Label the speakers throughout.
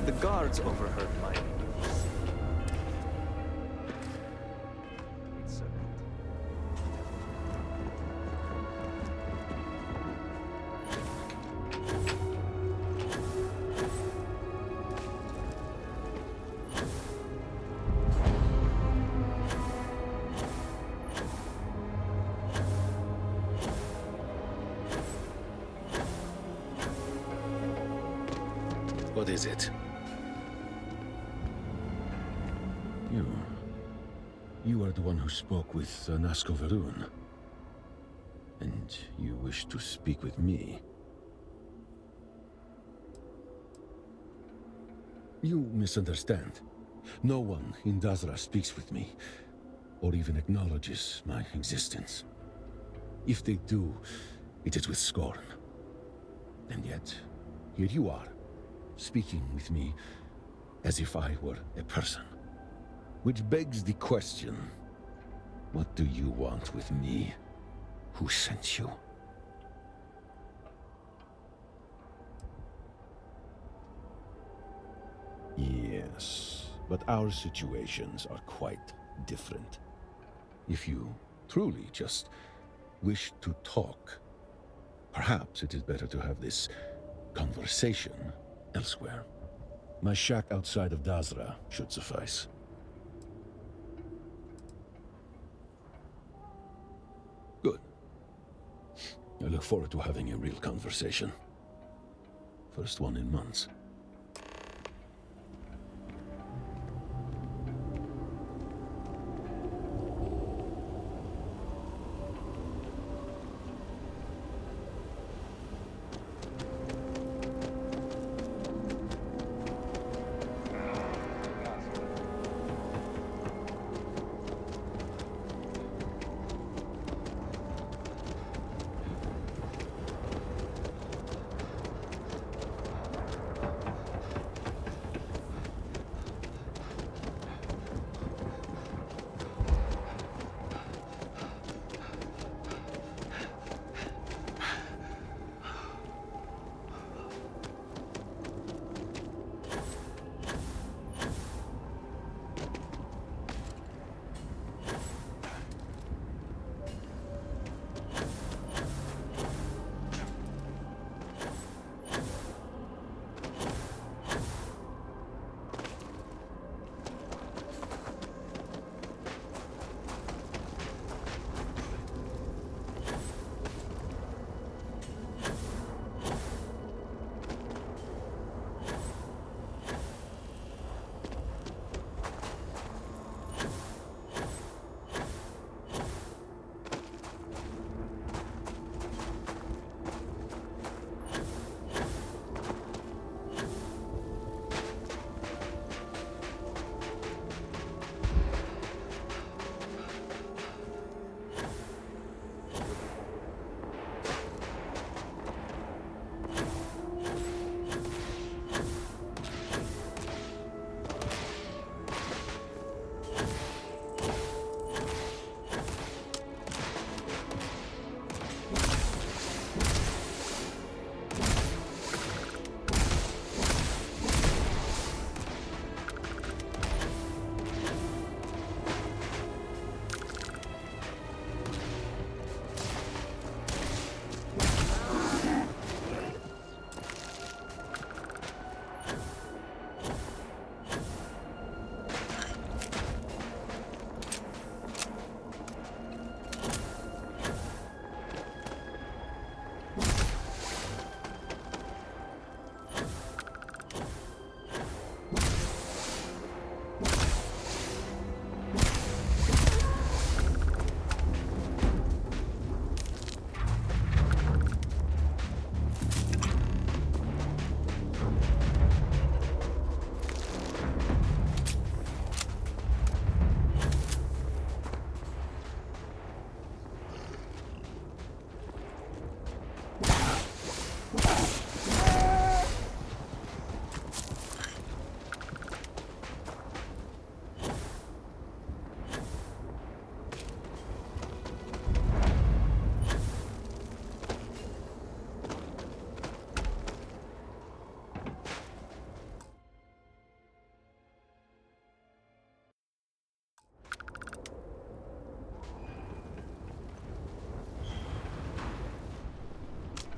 Speaker 1: The guards overheard my servant.
Speaker 2: What is it?
Speaker 3: You are the one who spoke with Nasco Varun. And you wish to speak with me. You misunderstand. No one in Dazra speaks with me, or even acknowledges my existence. If they do, it is with scorn. And yet, here you are, speaking with me as if I were a person. Which begs the question, what do you want with me? Who sent you? Yes, but our situations are quite different. If you truly just wish to talk, perhaps it is better to have this conversation elsewhere. My shack outside of Dazra should suffice. Good. I look forward to having a real conversation. First one in months.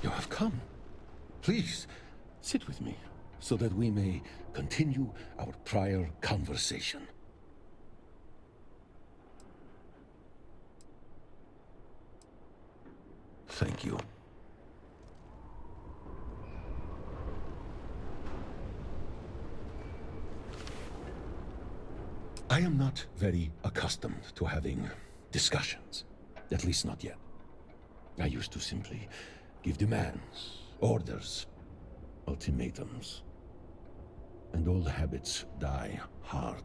Speaker 3: You have come. Please, sit with me, so that we may continue our prior conversation. Thank you. I am not very accustomed to having discussions. At least not yet. I used to simply give demands, orders, ultimatums. And old habits die hard.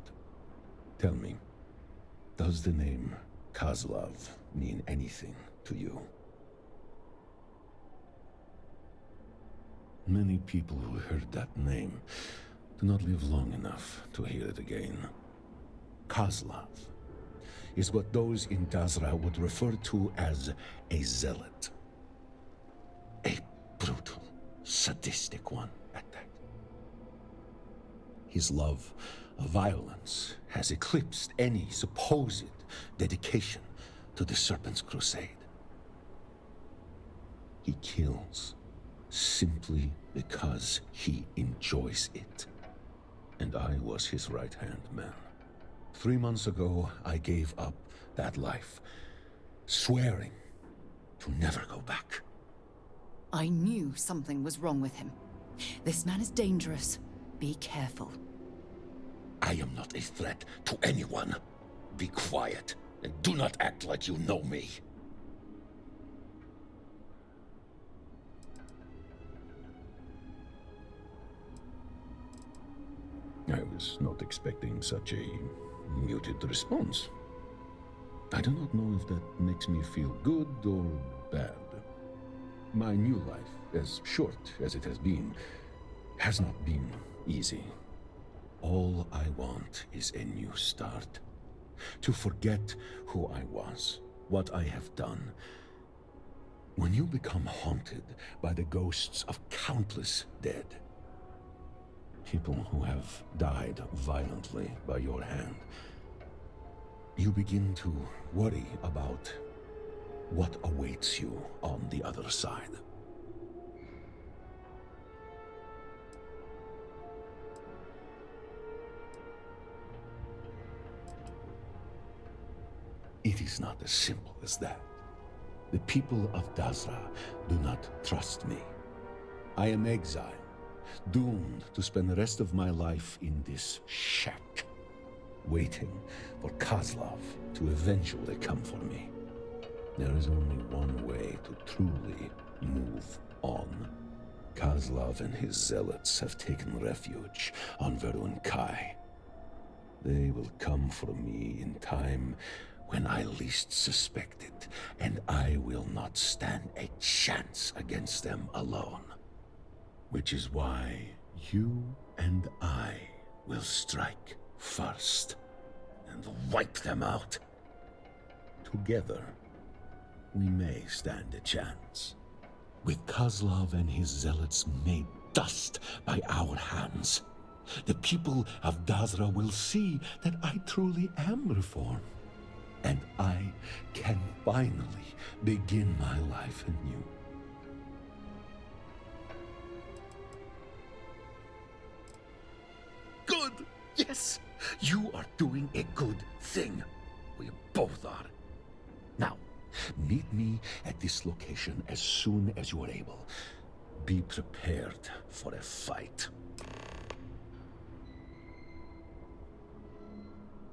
Speaker 3: Tell me, does the name Kozlov mean anything to you? Many people who heard that name do not live long enough to hear it again. Kozlov is what those in Dazra would refer to as a zealot. A brutal, sadistic one at that. His love of violence has eclipsed any supposed dedication to the Serpent's crusade. He kills simply because he enjoys it. And I was his right-hand man. 3 months ago, I gave up that life, swearing to never go back.
Speaker 1: I knew something was wrong with him. This man is dangerous. Be careful.
Speaker 3: I am not a threat to anyone. Be quiet, and do not act like you know me. I was not expecting such a muted response. I do not know if that makes me feel good or bad. My new life, as short as it has not been easy. All I want is a new start. To forget who I was, what I have done. When you become haunted by the ghosts of countless dead, people who have died violently by your hand, you begin to worry about what awaits you on the other side. It is not as simple as that. The people of Dazra do not trust me. I am exiled, doomed to spend the rest of my life in this shack, waiting for Kozlov to eventually come for me. There is only one way to truly move on. Kozlov and his zealots have taken refuge on Verun Kai. They will come for me in time when I least suspect it, and I will not stand a chance against them alone. Which is why you and I will strike first and wipe them out. Together, we may stand a chance. With Kozlov and his zealots made dust by our hands, the people of Dazra will see that I truly am reformed. And I can finally begin my life anew. Good! Yes! You are doing a good thing. We both are. Now, meet me at this location as soon as you are able. Be prepared for a fight.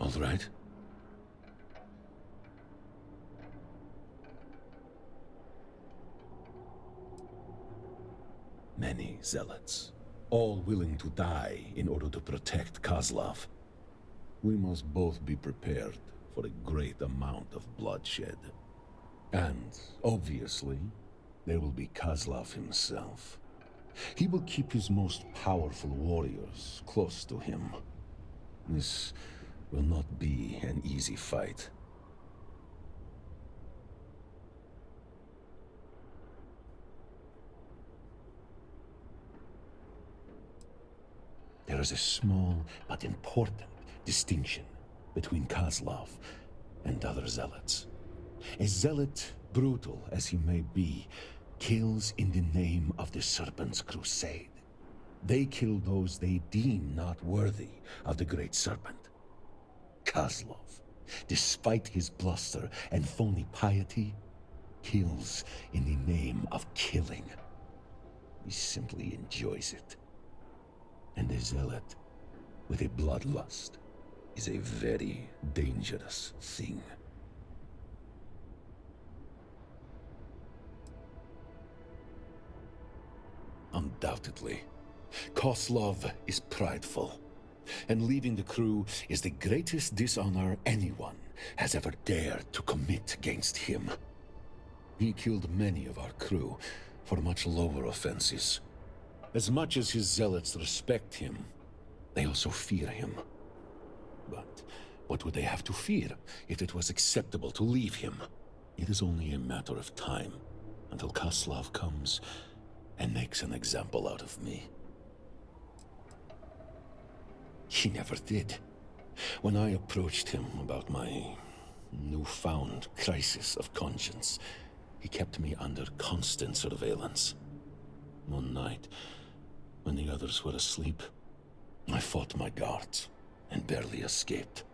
Speaker 3: All right? Many zealots, all willing to die in order to protect Kozlov. We must both be prepared for a great amount of bloodshed. And, obviously, there will be Kozlov himself. He will keep his most powerful warriors close to him. This will not be an easy fight. There is a small but important distinction between Kozlov and other zealots. A zealot, brutal as he may be, kills in the name of the Serpent's crusade. They kill those they deem not worthy of the Great Serpent. Kozlov, despite his bluster and phony piety, kills in the name of killing. He simply enjoys it. And the Zealot, with a bloodlust, is a very dangerous thing. Undoubtedly, Kozlov is prideful, and leaving the crew is the greatest dishonor anyone has ever dared to commit against him. He killed many of our crew for much lower offenses. As much as his zealots respect him, they also fear him. But what would they have to fear if it was acceptable to leave him? It is only a matter of time until Kozlov comes and makes an example out of me. He never did. When I approached him about my newfound crisis of conscience, he kept me under constant surveillance. One night, when the others were asleep, I fought my guards and barely escaped.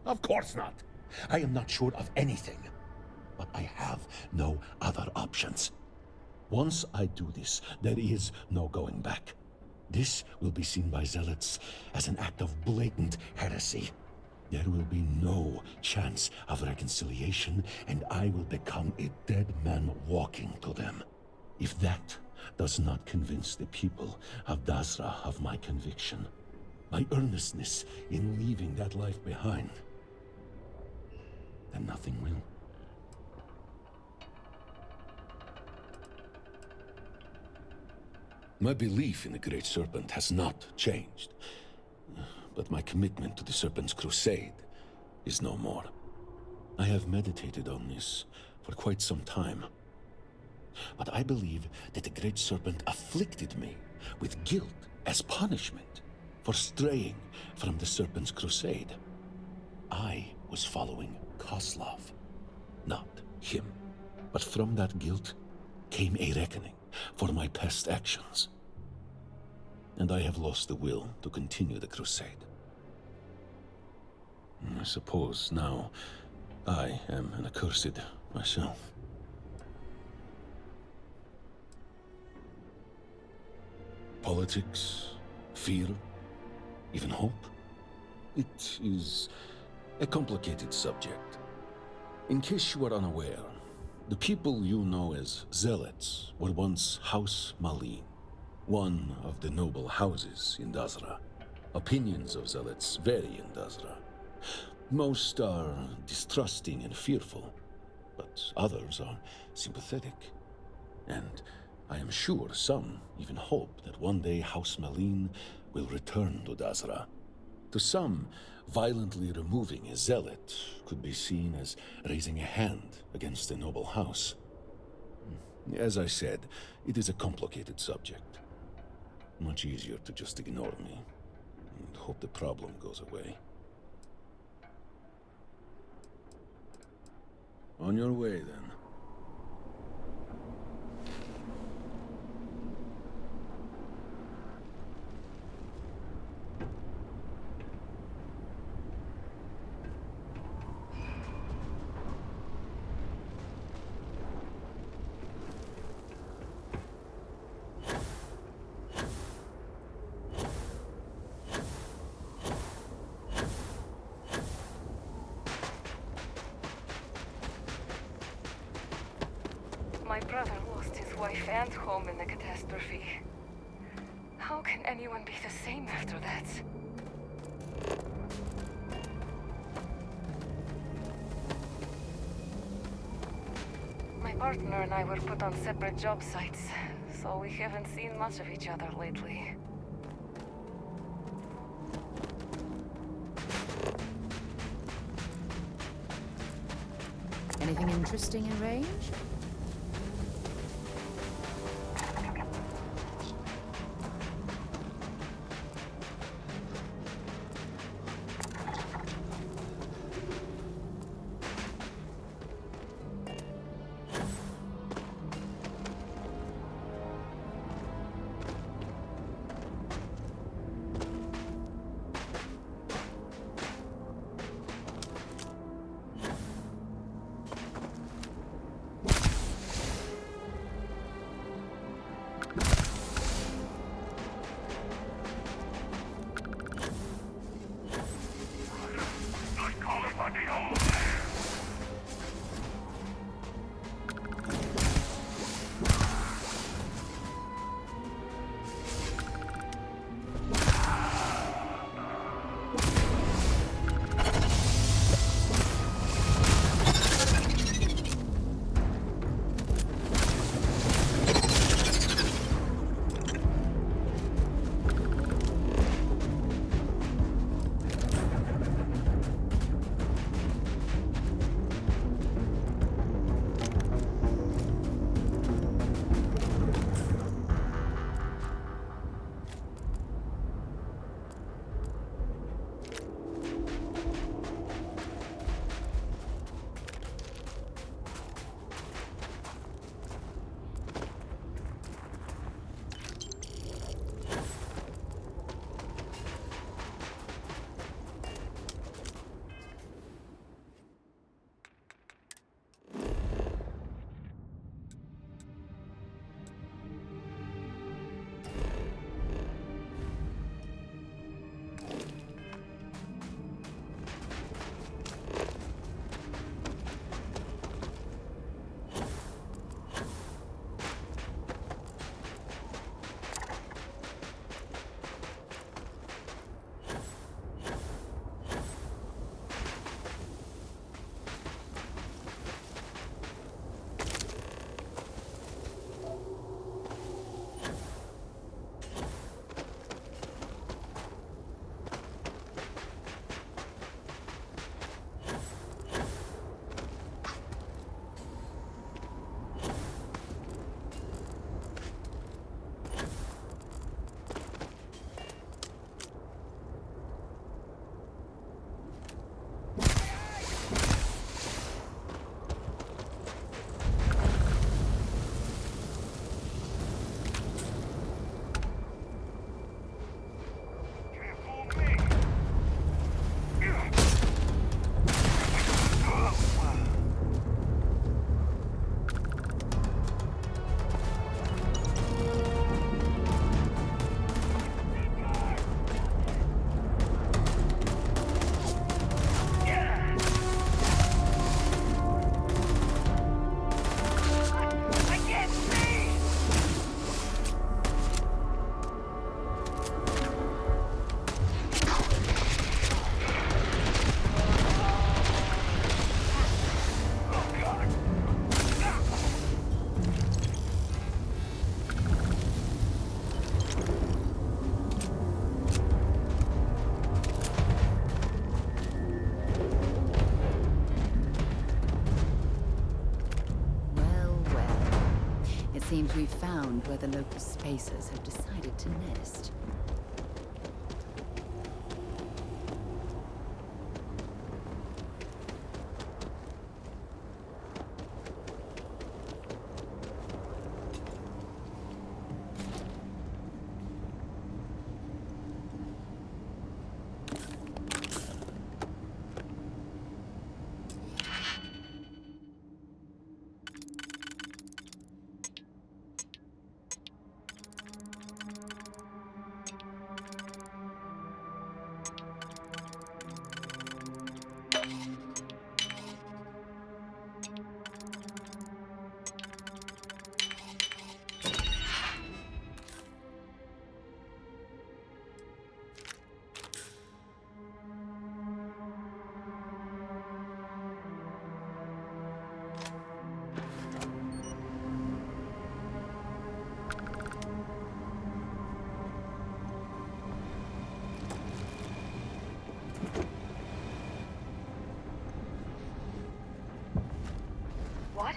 Speaker 3: Of course not. I am not sure of anything. But I have no other options. Once I do this, there is no going back. This will be seen by zealots as an act of blatant heresy. There will be no chance of reconciliation, and I will become a dead man walking to them. If that does not convince the people of Dazra of my conviction, my earnestness in leaving that life behind, then nothing will. My belief in the Great Serpent has not changed, but my commitment to the Serpent's crusade is no more. I have meditated on this for quite some time, but I believe that the Great Serpent afflicted me with guilt as punishment for straying from the Serpent's crusade. I was following Kozlov, not him. But from that guilt came a reckoning for my past actions. And I have lost the will to continue the crusade. I suppose now I am an accursed myself. Politics, fear, even hope. It is a complicated subject. In case you are unaware, the people you know as Zealots were once House Malin, one of the noble houses in Dazra. Opinions of Zealots vary in Dazra. Most are distrusting and fearful, but others are sympathetic. And I am sure some even hope that one day House Malin will return to Dazra. To some, violently removing a zealot could be seen as raising a hand against a noble house. As I said, it is a complicated subject. Much easier to just ignore me and hope the problem goes away. On your way, then.
Speaker 4: My brother lost his wife and home in the catastrophe. How can anyone be the same after that? My partner and I were put on separate job sites, so we haven't seen much of each other lately.
Speaker 1: Anything interesting in range? seems we've found where the local spacers have decided to nest.
Speaker 4: What?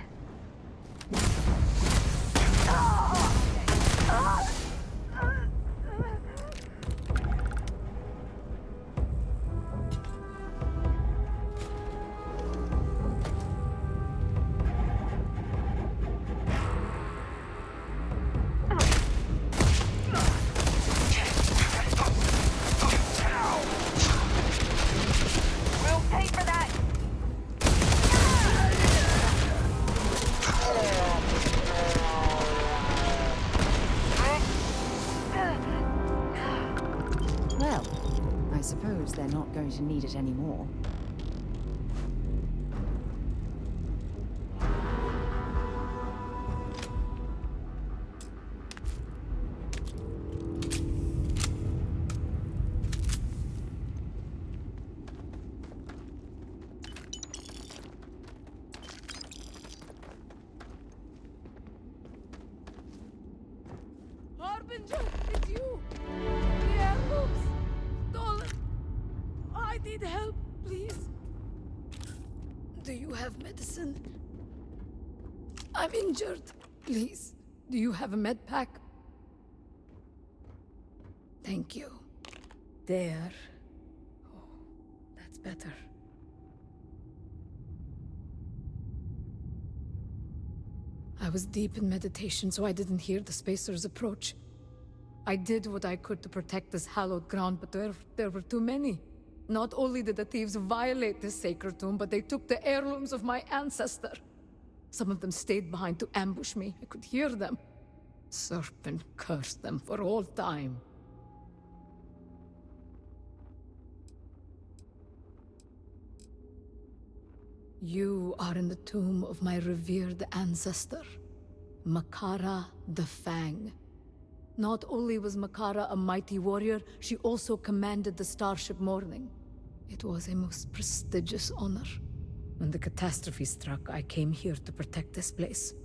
Speaker 4: We'll pay for that!
Speaker 1: Well, I suppose they're not going to need it anymore.
Speaker 5: Harbinger, it's you! The heirlooms! Stolen! I need help, please. Do you have medicine? I'm injured. Please, do you have a med pack? Thank you. There. Oh, that's better. I was deep in meditation, so I didn't hear the spacers approach. I did what I could to protect this hallowed ground, but there were too many. Not only did the thieves violate this sacred tomb, but they took the heirlooms of my ancestor. Some of them stayed behind to ambush me. I could hear them. Serpent cursed them for all time. You are in the tomb of my revered ancestor, Makara the Fang. Not only was Makara a mighty warrior, she also commanded the Starship Morning. It was a most prestigious honor. When the catastrophe struck, I came here to protect this place.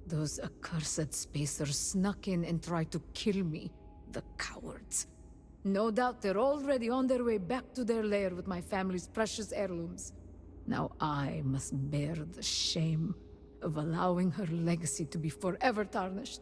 Speaker 5: Those accursed spacers snuck in and tried to kill me. The cowards. No doubt they're already on their way back to their lair with my family's precious heirlooms. Now I must bear the shame of allowing her legacy to be forever tarnished.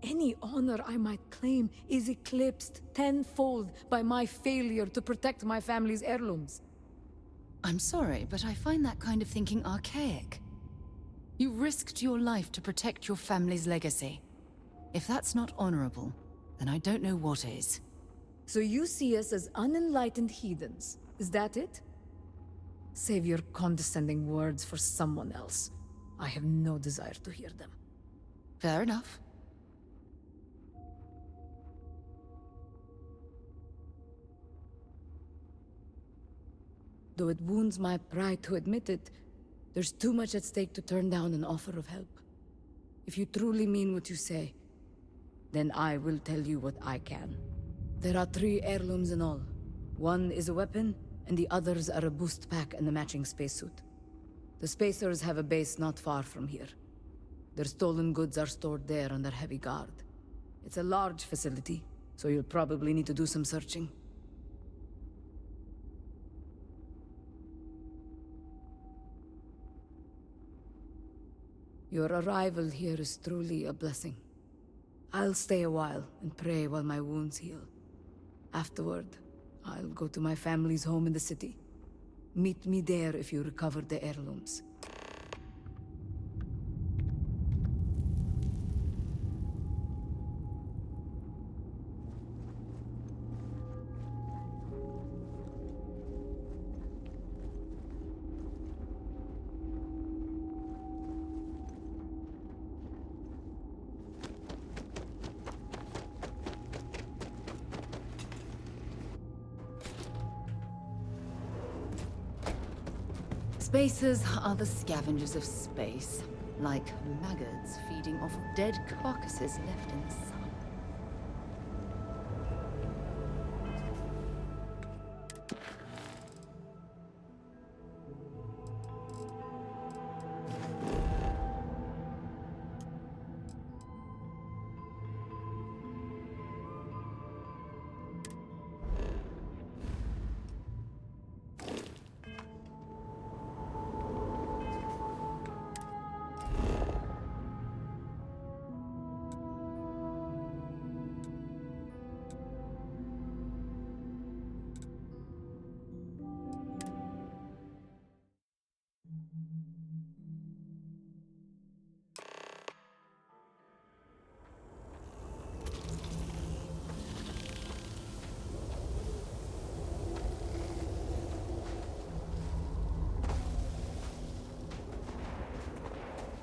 Speaker 5: Any honor I might claim is eclipsed tenfold by my failure to protect my family's heirlooms.
Speaker 1: I'm sorry, but I find that kind of thinking archaic. You risked your life to protect your family's legacy. If that's not honorable, then I don't know what is.
Speaker 5: So you see us as unenlightened heathens, is that it? Save your condescending words for someone else. I have no desire to hear them.
Speaker 1: Fair enough.
Speaker 5: Though it wounds my pride to admit it, there's too much at stake to turn down an offer of help. If you truly mean what you say, then I will tell you what I can. There are 3 heirlooms in all. One is a weapon, and the others are a boost pack and a matching spacesuit. The spacers have a base not far from here. Their stolen goods are stored there under heavy guard. It's a large facility, so you'll probably need to do some searching. Your arrival here is truly a blessing. I'll stay a while and pray while my wounds heal. Afterward, I'll go to my family's home in the city. Meet me there if you recover the heirlooms.
Speaker 1: Spacers are the scavengers of space, like maggots feeding off of dead carcasses left in the sun.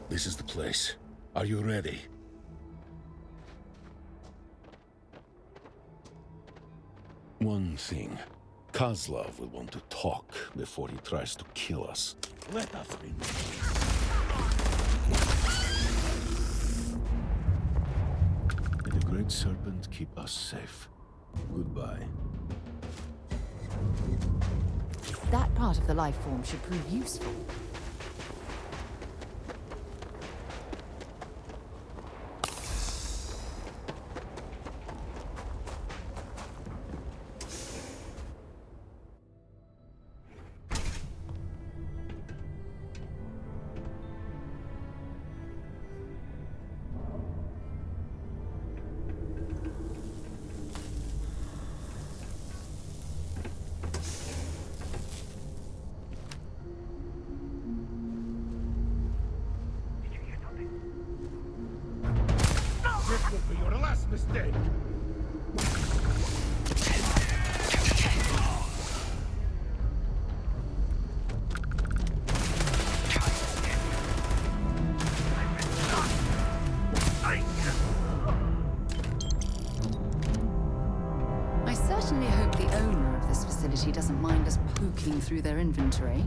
Speaker 3: This is the place. Are you ready? One thing. Kozlov will want to talk before he tries to kill us. Let us be. May the Great Serpent keep us safe. Goodbye.
Speaker 1: That part of the life form should prove useful.
Speaker 3: This will be your last mistake!
Speaker 1: I certainly hope the owner of this facility doesn't mind us poking through their inventory.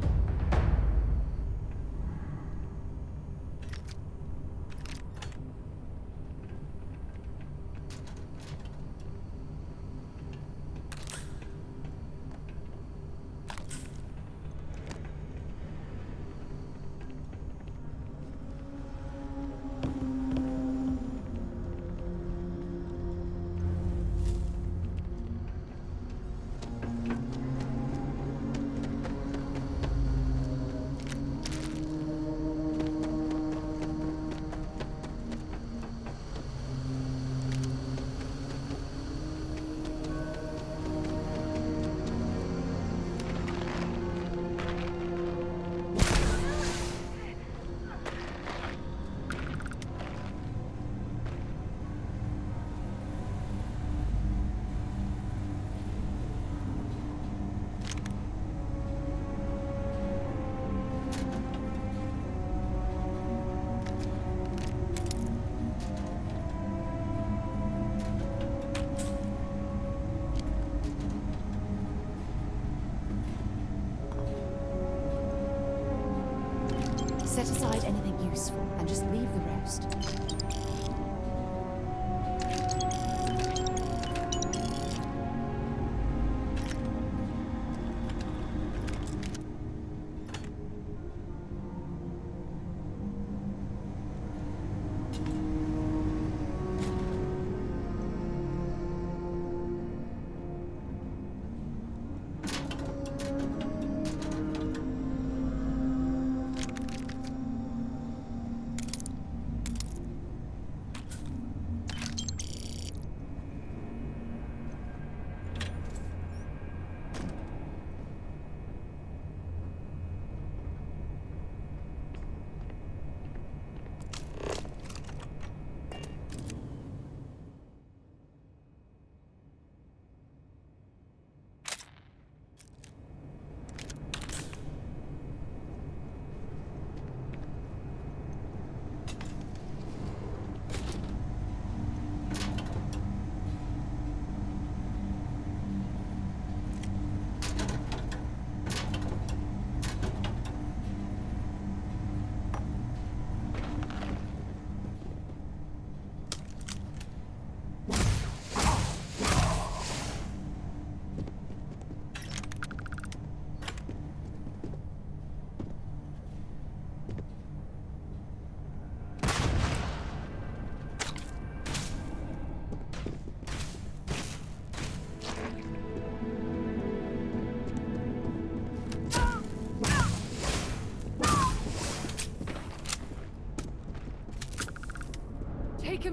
Speaker 1: Set aside anything useful and just leave the rest.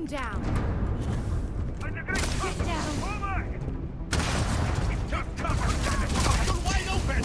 Speaker 6: him down! Get down!
Speaker 2: Took cover! Damn it! You're wide open!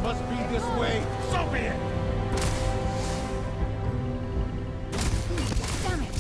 Speaker 2: Must be this way. So be it!
Speaker 6: Damn it!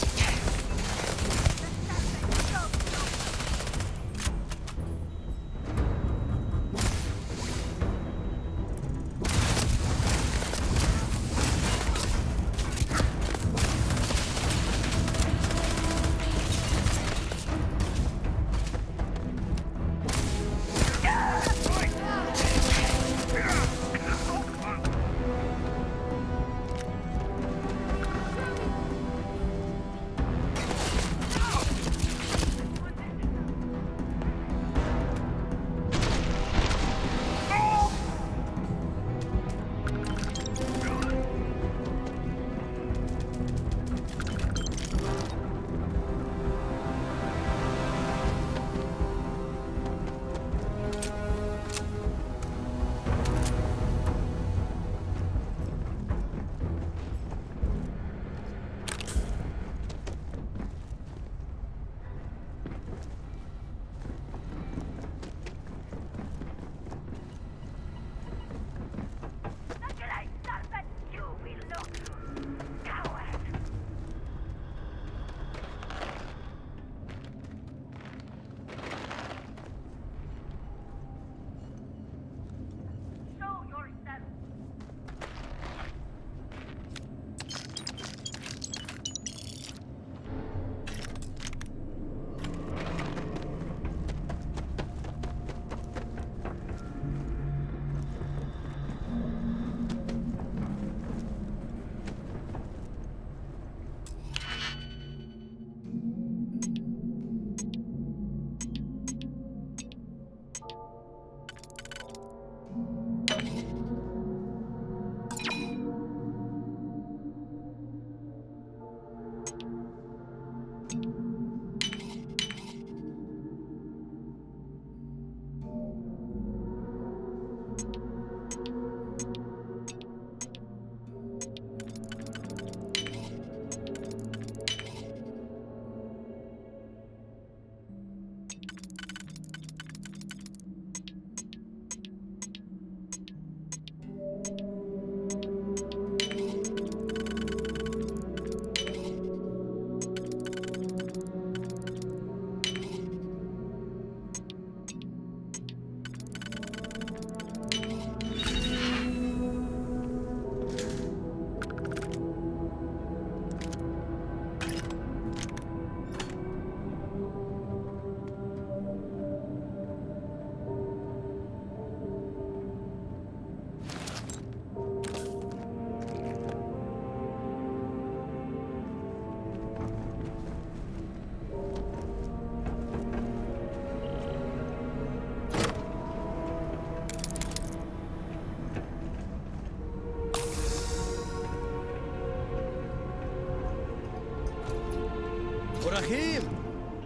Speaker 7: Rahim!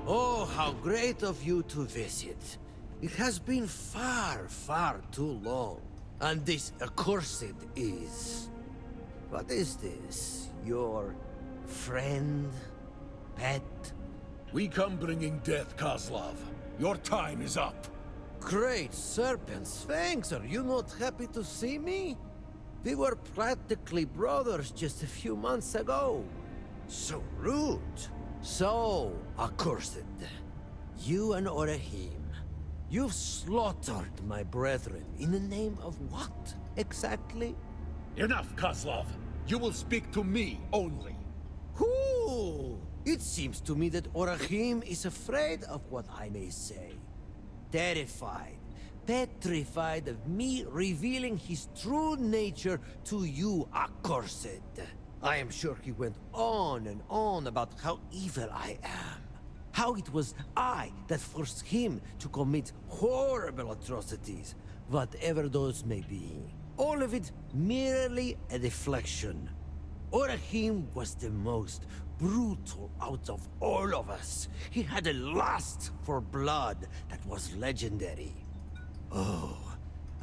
Speaker 7: Oh, how great of you to visit. It has been far, far too long. And this accursed is... What is this? Your friend? Pet?
Speaker 2: We come bringing death, Kozlov. Your time is up.
Speaker 7: Great serpents, Fangs, are you not happy to see me? We were practically brothers just a few months ago. So rude. So accursed. You and Orahim, you've slaughtered my brethren in the name of what, exactly?
Speaker 2: Enough, Kozlov. You will speak to me only.
Speaker 7: Whoo! It seems to me that Orahim is afraid of what I may say. Terrified, petrified of me revealing his true nature to you, accursed. I am sure he went on and on about how evil I am. How it was I that forced him to commit horrible atrocities, whatever those may be. All of it merely a deflection. Orahim was the most brutal out of all of us. He had a lust for blood that was legendary. Oh,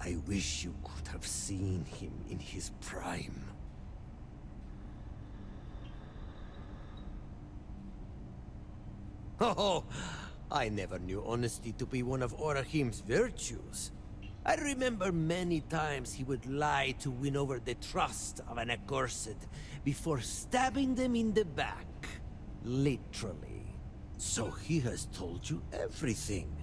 Speaker 7: I wish you could have seen him in his prime. Oh, I never knew honesty to be one of Orahim's virtues. I remember many times he would lie to win over the trust of an accursed before stabbing them in the back. Literally. So he has told you everything,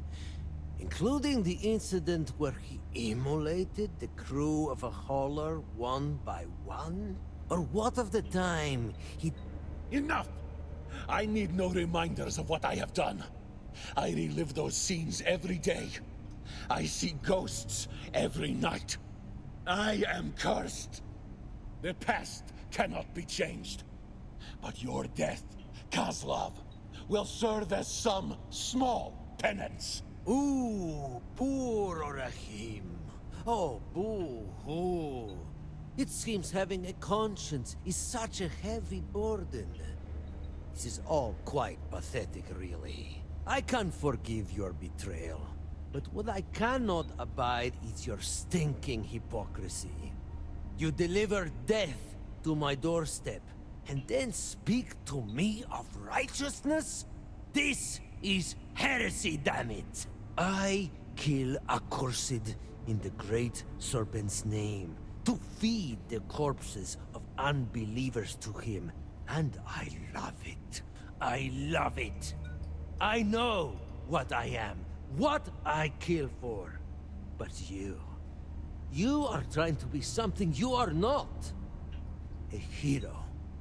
Speaker 7: including the incident where he immolated the crew of a hauler one by one? Or what of the time he...
Speaker 2: Enough! I need no reminders of what I have done. I relive those scenes every day. I see ghosts every night. I am cursed. The past cannot be changed. But your death, Kozlov, will serve as some small penance.
Speaker 7: Ooh, poor Orahim. Oh, boo-hoo. It seems having a conscience is such a heavy burden. This is all quite pathetic, really. I can't forgive your betrayal. But what I cannot abide is your stinking hypocrisy. You deliver death to my doorstep, and then speak to me of righteousness? This is heresy, damn it! I kill accursed in the Great Serpent's name, to feed the corpses of unbelievers to him, and I love it. I love it. I know what I am. What I kill for. But you are trying to be something you are not. A hero.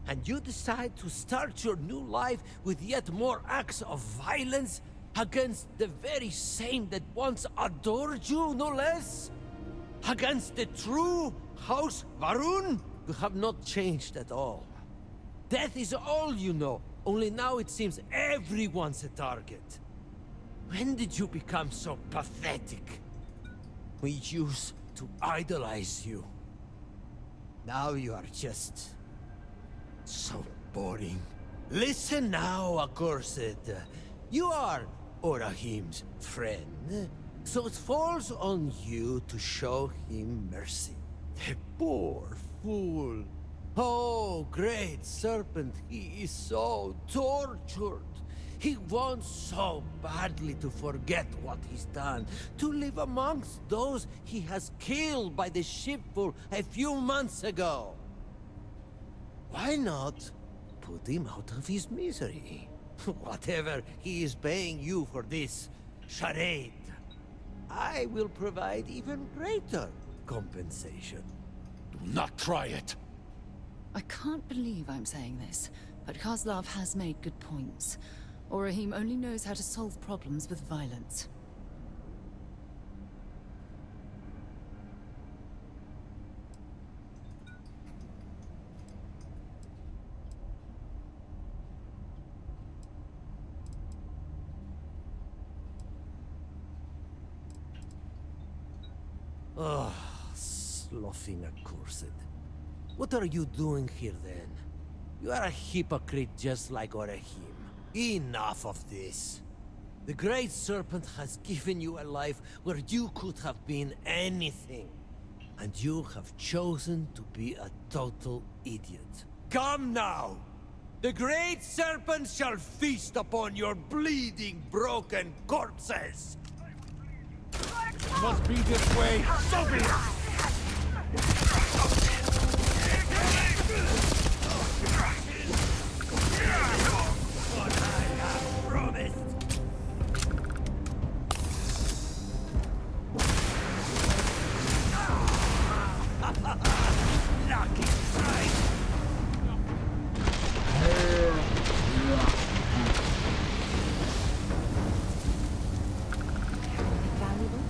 Speaker 7: And you decide to start your new life with yet more acts of violence against the very same that once adored you, no less? Against the true House Varun? You have not changed at all. Death is all you know, only now it seems everyone's a target. When did you become so pathetic? We used to idolize you. Now you are just... so boring. Listen now, accursed. You are Orahim's friend, so it falls on you to show him mercy. The poor fool. Oh, great serpent, he is so tortured. He wants so badly to forget what he's done, to live amongst those he has killed by the shipful a few months ago. Why not put him out of his misery? Whatever he is paying you for this charade, I will provide even greater compensation.
Speaker 2: Do not try it.
Speaker 1: I can't believe I'm saying this, but Kozlov has made good points. Orahim only knows how to solve problems with violence.
Speaker 7: Ah, sloughing accursed. What are you doing here then? You are a hypocrite just like Orahim. Enough of this. The Great Serpent has given you a life where you could have been anything. And you have chosen to be a total idiot. Come now! The great serpent shall feast upon your bleeding, broken corpses!
Speaker 2: Must be this way. So be it.
Speaker 7: What I have promised! Lucky strike!
Speaker 5: Valuable?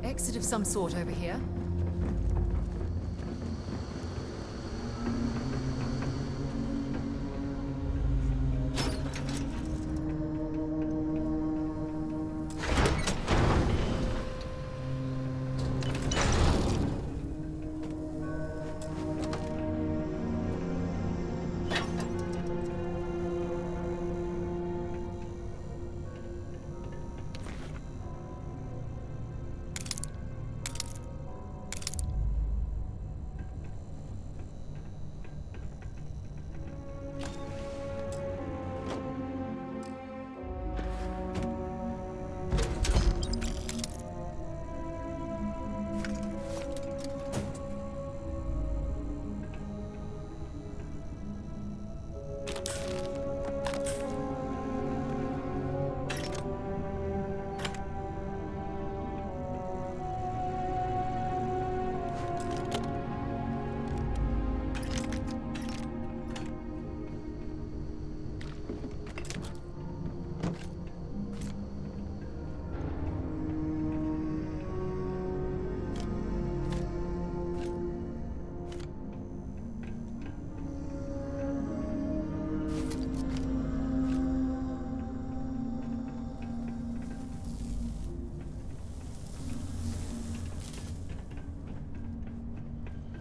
Speaker 1: Exit of some sort over here.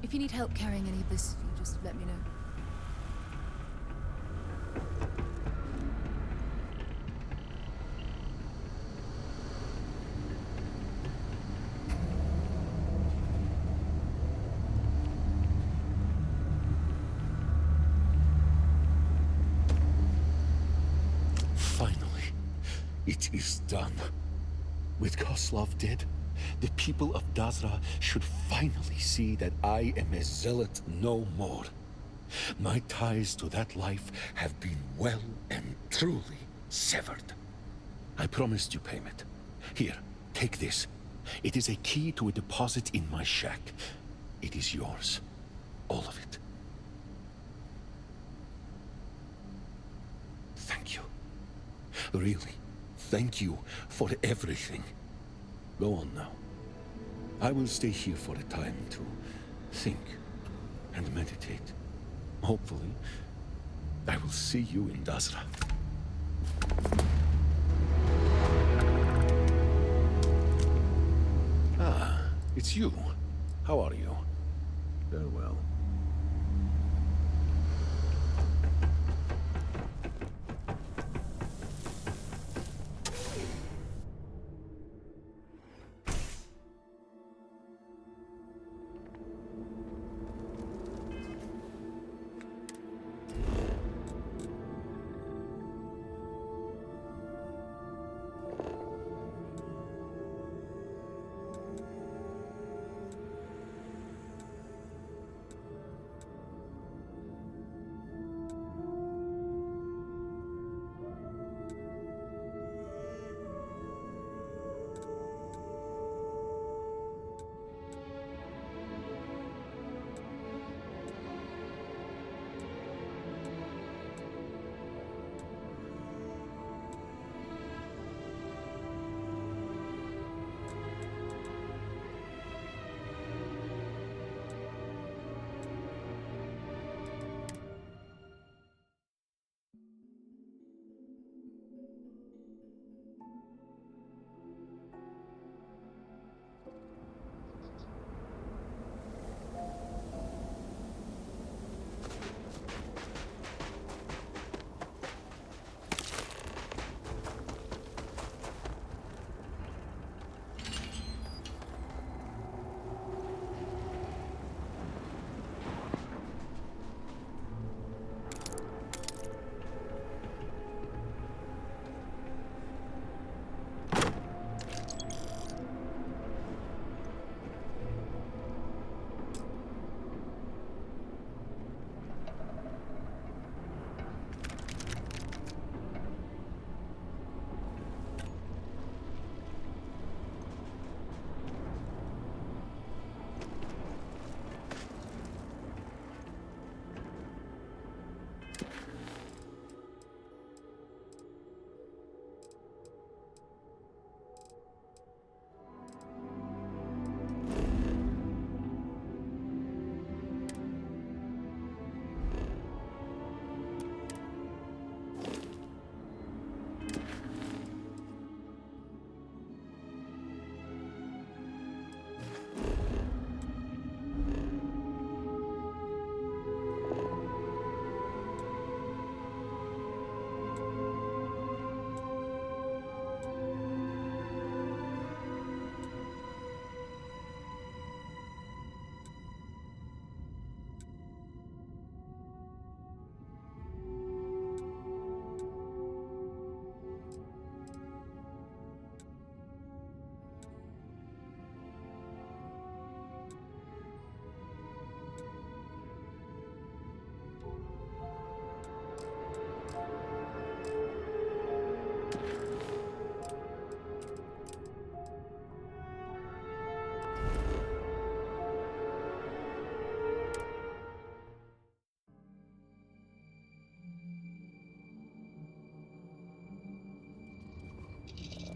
Speaker 1: If you need help carrying any of this, you just let me know.
Speaker 3: Finally, it is done. With Koslov dead, the people of Dazra should finally see that I am a zealot no more. My ties to that life have been well and truly severed. I promised you payment. Here, take this. It is a key to a deposit in my shack. It is yours. All of it. Thank you. Really, thank you for everything. Go on now. I will stay here for a time to think and meditate. Hopefully, I will see you in Dazra. Ah, it's you. How are you? Farewell.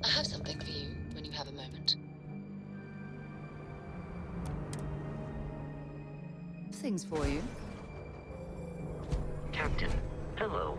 Speaker 1: I have something for you when you have a moment. Things for you.
Speaker 6: Captain, hello.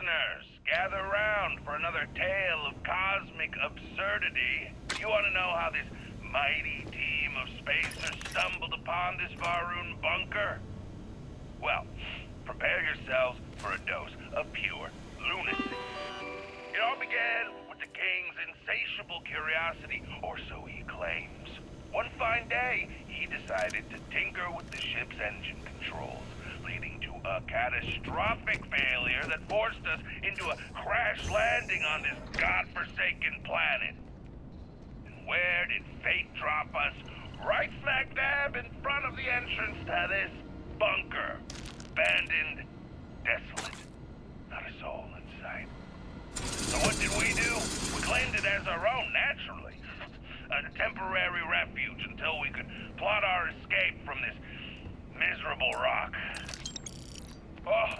Speaker 6: listeners, gather round for another tale of cosmic absurdity. You want to know how this mighty team of spacers stumbled upon this Varun bunker? Well, prepare yourselves for a dose of pure lunacy. It all began with the King's insatiable curiosity, or so he claims. One fine day, he decided to tinker with the ship's engine controls, leading to a catastrophic failure that forced us into a crash landing on this godforsaken planet. And where did fate drop us? Right smack dab in front of the entrance to this bunker. Abandoned, desolate, not a soul in sight. So what did we do? We claimed it as our own, naturally. A temporary refuge until we could plot our escape from this miserable rock. Oh,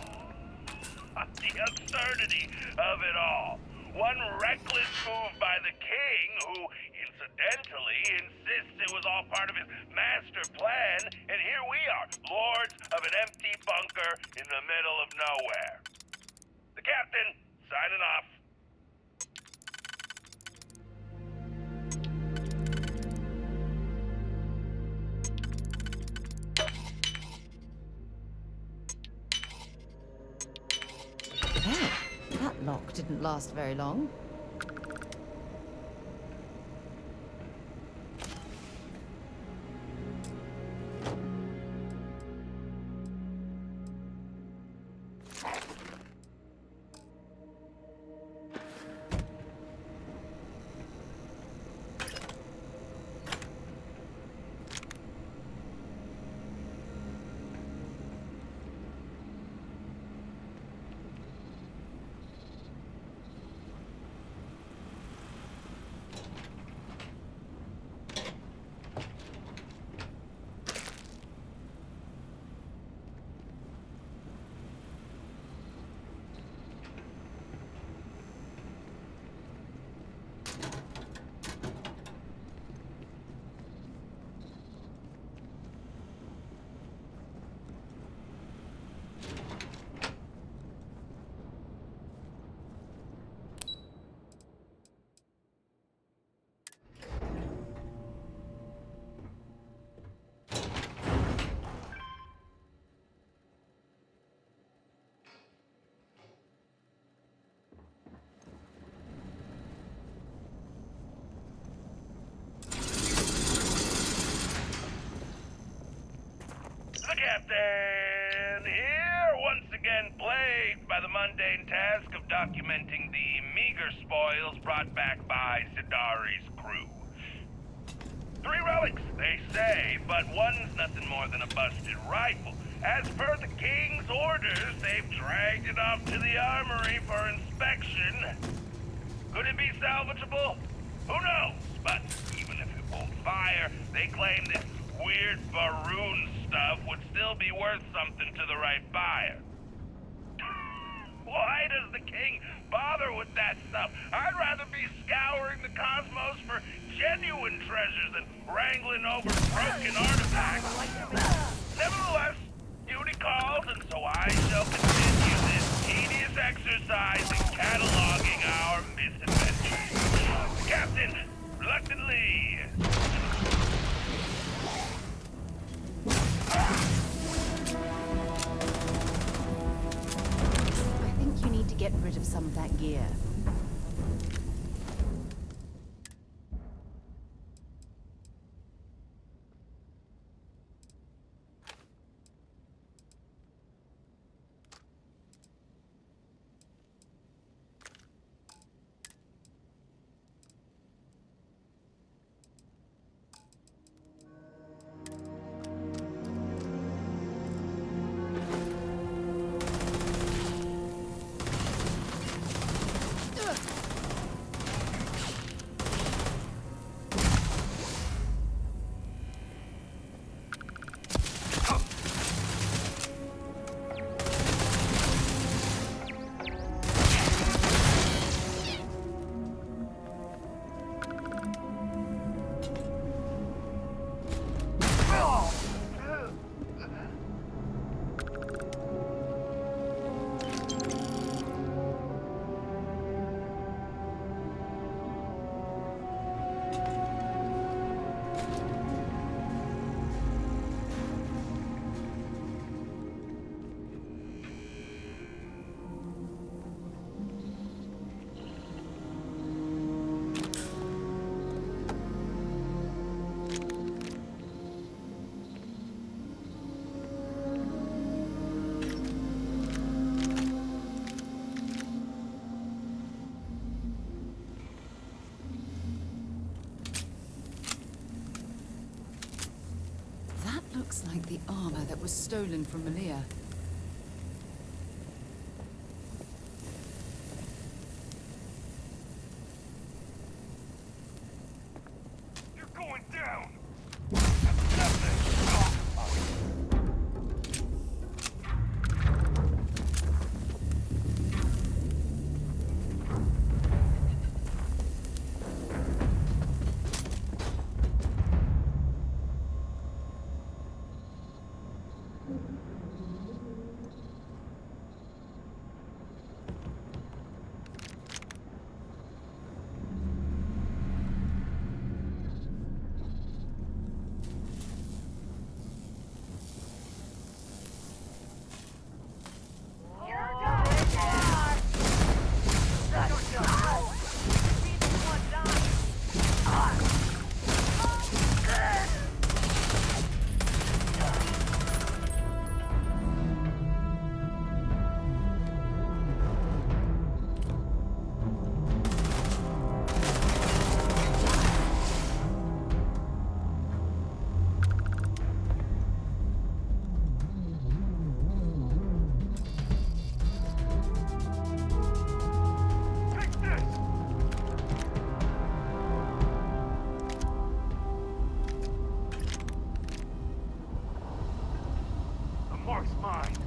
Speaker 6: the absurdity of it all. One reckless move by the king, who, incidentally, insists it was all part of his master plan, and here we are, lords of an empty bunker in the middle of nowhere. The captain, signing off.
Speaker 1: Hey, that lock didn't last very long. The captain here, once again plagued by the mundane task of documenting the meager spoils brought back by Zidari's crew. 3 relics, they say, but one's nothing more than a busted rifle. As per the king's orders, they've dragged it off to the armory for inspection. Could it be salvageable? Who knows? But even if it won't fire, they claim this weird Varun stuff would still be worth something to the right buyer. Why does the king bother with that stuff? I'd rather be scouring the cosmos for genuine treasures than wrangling over broken artifacts. Nevertheless, duty calls, and so I shall continue this tedious exercise in cataloging our misadventures. Captain, reluctantly. I think you need to get rid of some of that gear. Looks like the armor that was stolen from Malia.
Speaker 6: You're going down!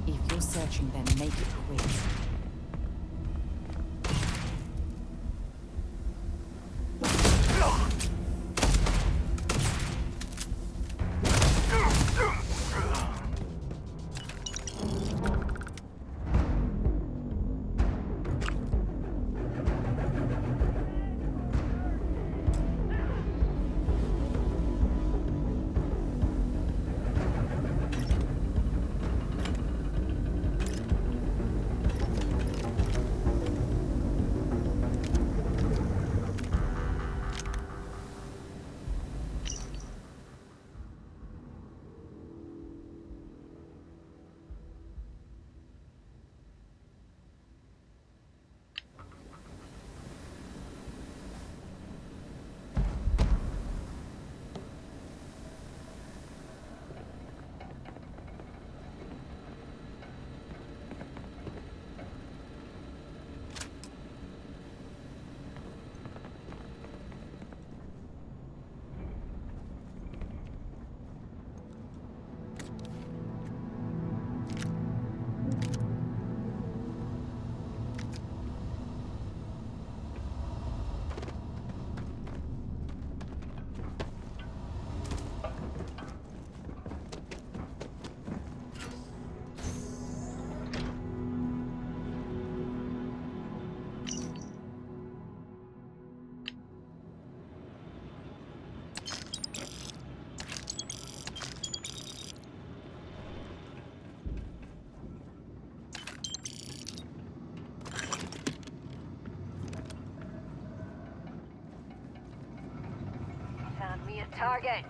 Speaker 1: If you're searching, then make it quick.
Speaker 8: Found me a target.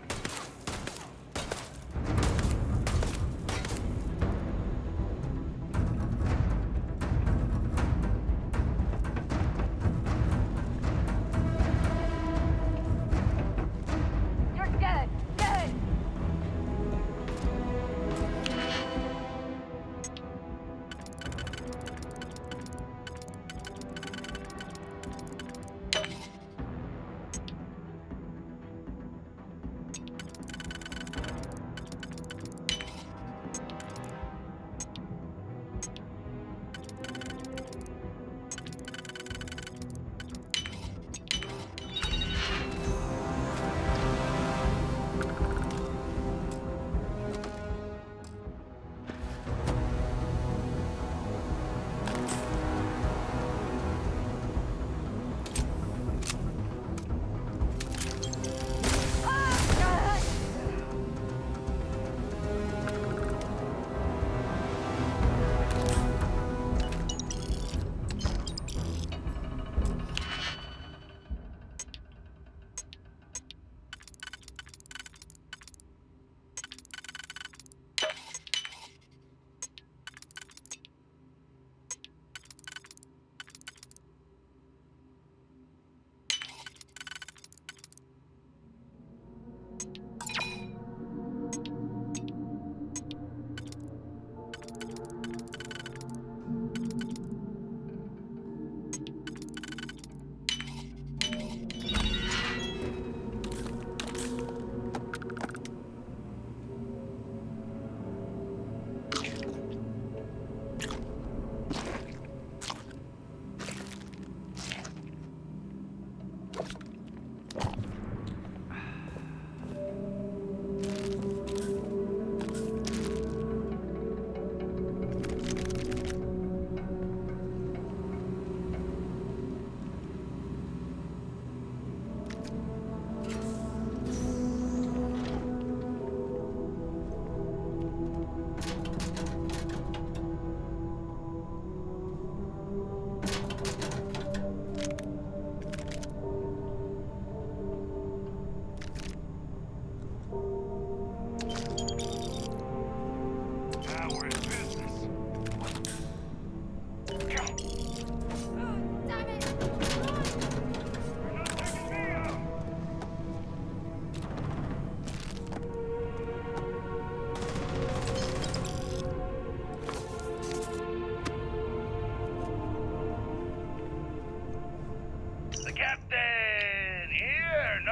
Speaker 8: You're dead! Dead!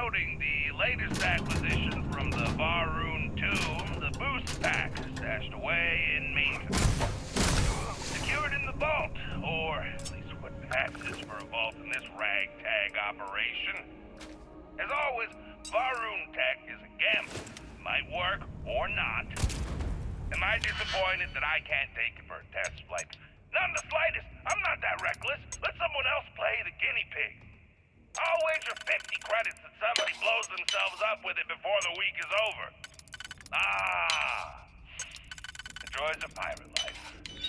Speaker 6: noting the latest acquisition from the Varun tomb, the boost pack, stashed away in maintenance. Secured in the vault, or at least what passes for a vault in this ragtag operation. As always, Varun tech is a gamble. Might work or not. Am I disappointed that I can't take it for a test flight? None the slightest. I'm not that reckless. Let someone else play the guinea pig. I'll wager 50 credits that somebody blows themselves up with it before the week is over. Ah, the joys of pirate life.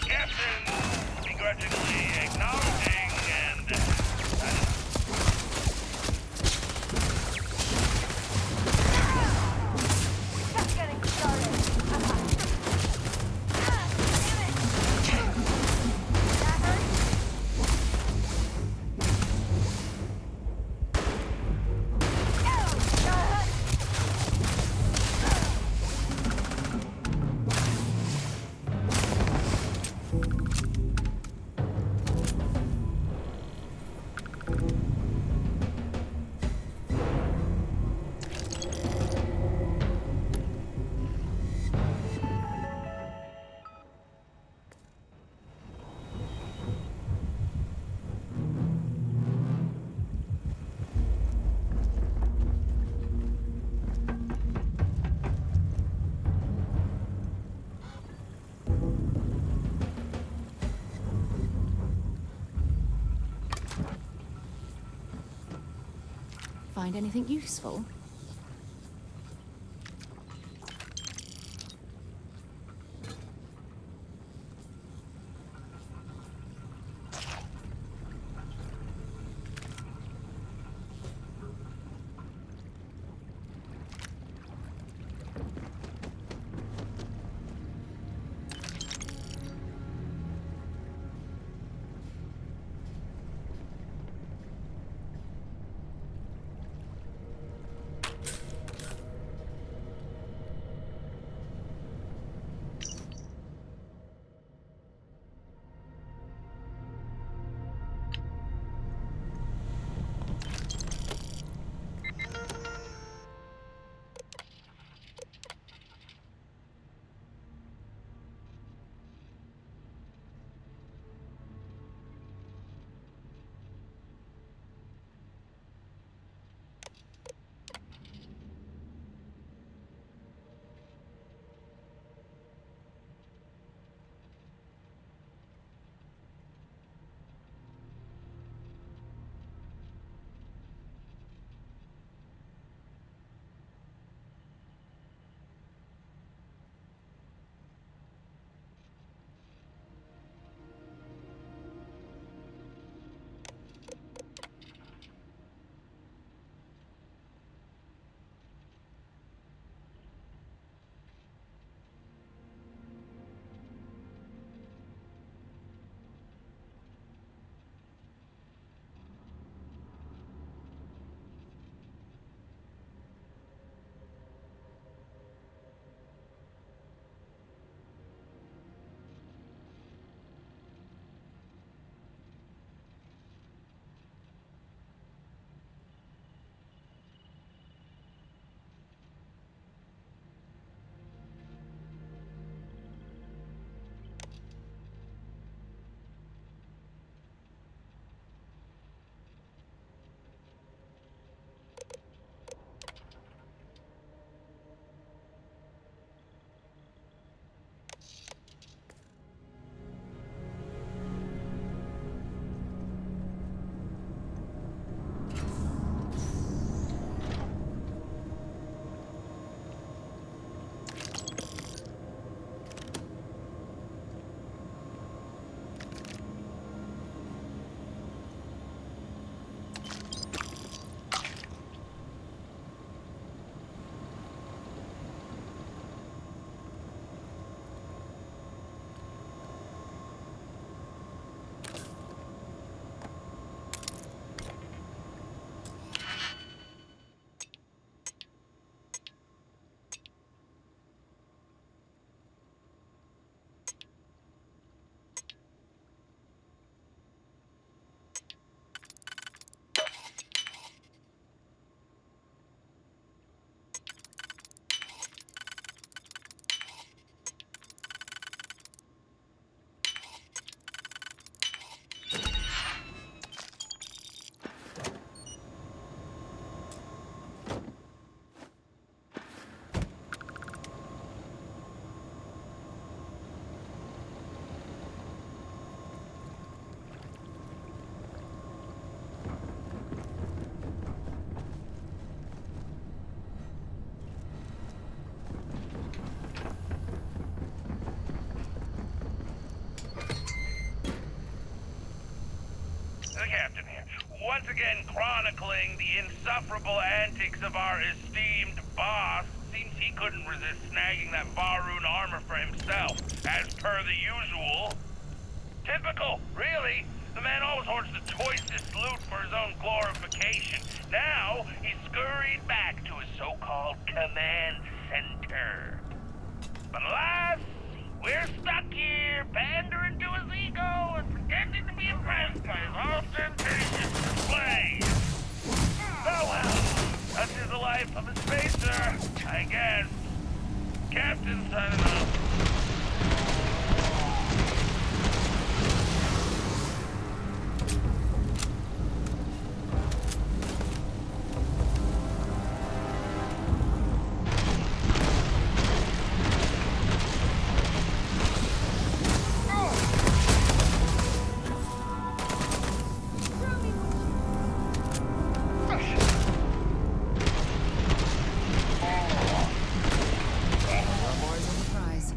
Speaker 6: Captain, begrudgingly acknowledging and...
Speaker 8: Just getting started.
Speaker 1: Find anything useful?
Speaker 6: again chronicling the insufferable antics of our esteemed boss. Seems he couldn't resist snagging that Varun armor for himself, as per the usual. Typical, really. The man always hoards the choicest loot for his own glorification. Now, he's scurried back to his so-called command center. But alas, we're stuck here, pandering to his ego and pretending to be impressed by his ostentatious displays. Oh well, such is the life of a spacer, I guess. Captain signing off.
Speaker 1: More boys on the prize.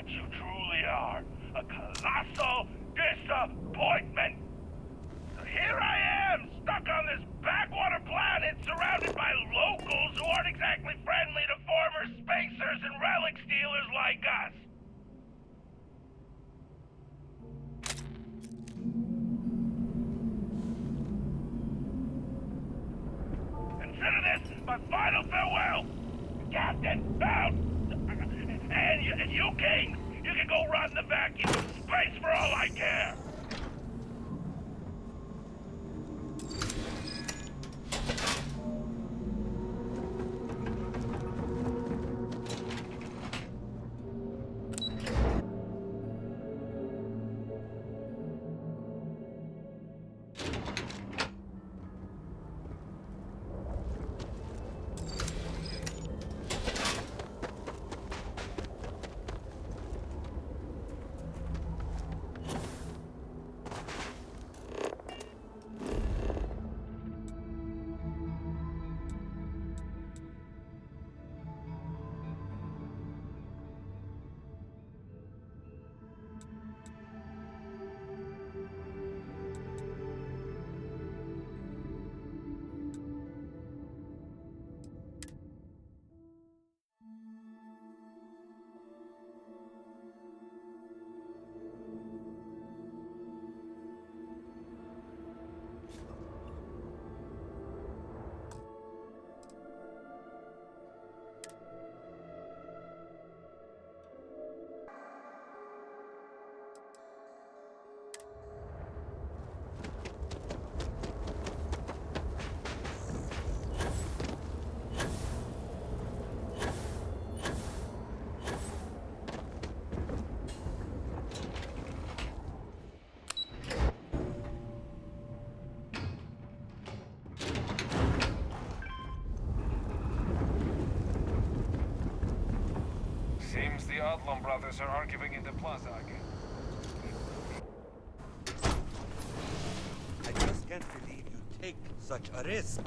Speaker 6: But you truly are a colossal disappointment. So here I am, stuck on this backwater planet, surrounded by locals who aren't exactly friendly to former spacers and relic stealers like us. Consider this my final farewell. Captain, out! And you, King, you can go run the vacuum of space for all I care.
Speaker 9: Seems the Odlum brothers are arguing in the plaza again.
Speaker 10: I just can't believe you take such a risk.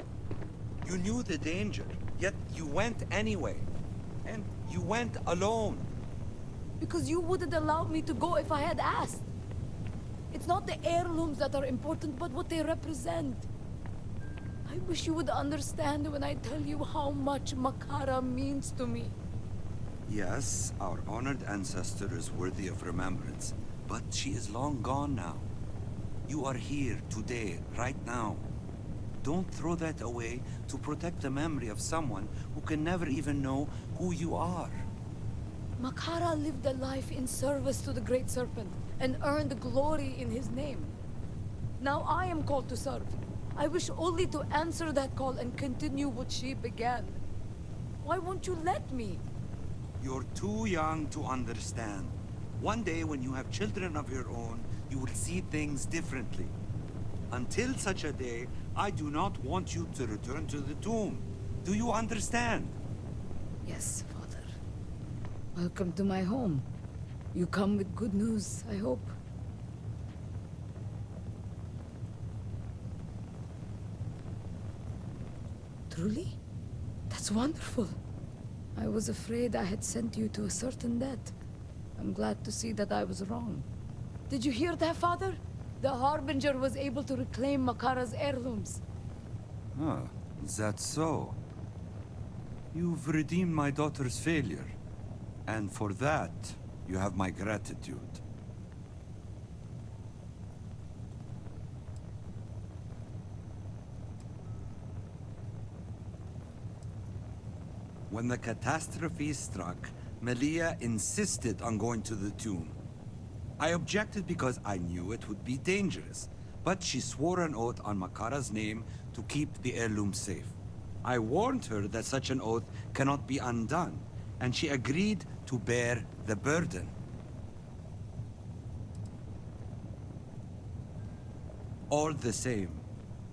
Speaker 10: You knew the danger, yet you went anyway. And you went alone.
Speaker 5: Because you wouldn't allow me to go if I had asked. It's not the heirlooms that are important, but what they represent. I wish you would understand when I tell you how much Makara means to me.
Speaker 10: Yes, our honored ancestor is worthy of remembrance, but she is long gone now. You are here today, right now. Don't throw that away to protect the memory of someone who can never even know who you are.
Speaker 5: Makara lived a life in service to the Great Serpent and earned glory in his name. Now I am called to serve. I wish only to answer that call and continue what she began. Why won't you let me?
Speaker 10: You're too young to understand. One day when you have children of your own, you will see things differently. Until such a day, I do not want you to return to the tomb. Do you understand?
Speaker 5: Yes, Father. Welcome to my home. You come with good news, I hope. Truly? That's wonderful. I was afraid I had sent you to a certain death. I'm glad to see that I was wrong. Did you hear that, Father? The Harbinger was able to reclaim Makara's heirlooms.
Speaker 10: Huh, is that so? You've redeemed my daughter's failure. And for that, you have my gratitude. When the catastrophe struck, Melia insisted on going to the tomb. I objected because I knew it would be dangerous, but she swore an oath on Makara's name to keep the heirloom safe. I warned her that such an oath cannot be undone, and she agreed to bear the burden. All the same,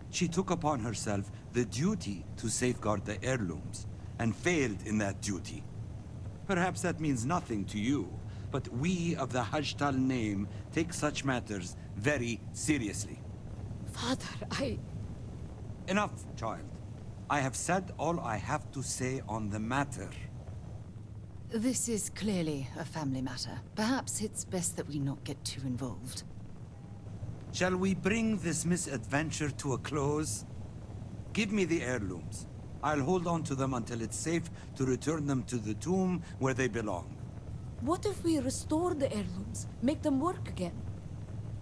Speaker 10: she took upon herself the duty to safeguard the heirlooms, and failed in that duty. Perhaps that means nothing to you, but we of the Hajtal name take such matters very seriously.
Speaker 5: Father,
Speaker 10: Enough, child. I have said all I have to say on the matter.
Speaker 1: This is clearly a family matter. Perhaps it's best that we not get too involved.
Speaker 10: Shall we bring this misadventure to a close? Give me the heirlooms. I'll hold on to them until it's safe to return them to the tomb where they belong.
Speaker 5: What if we restore the heirlooms? Make them work again?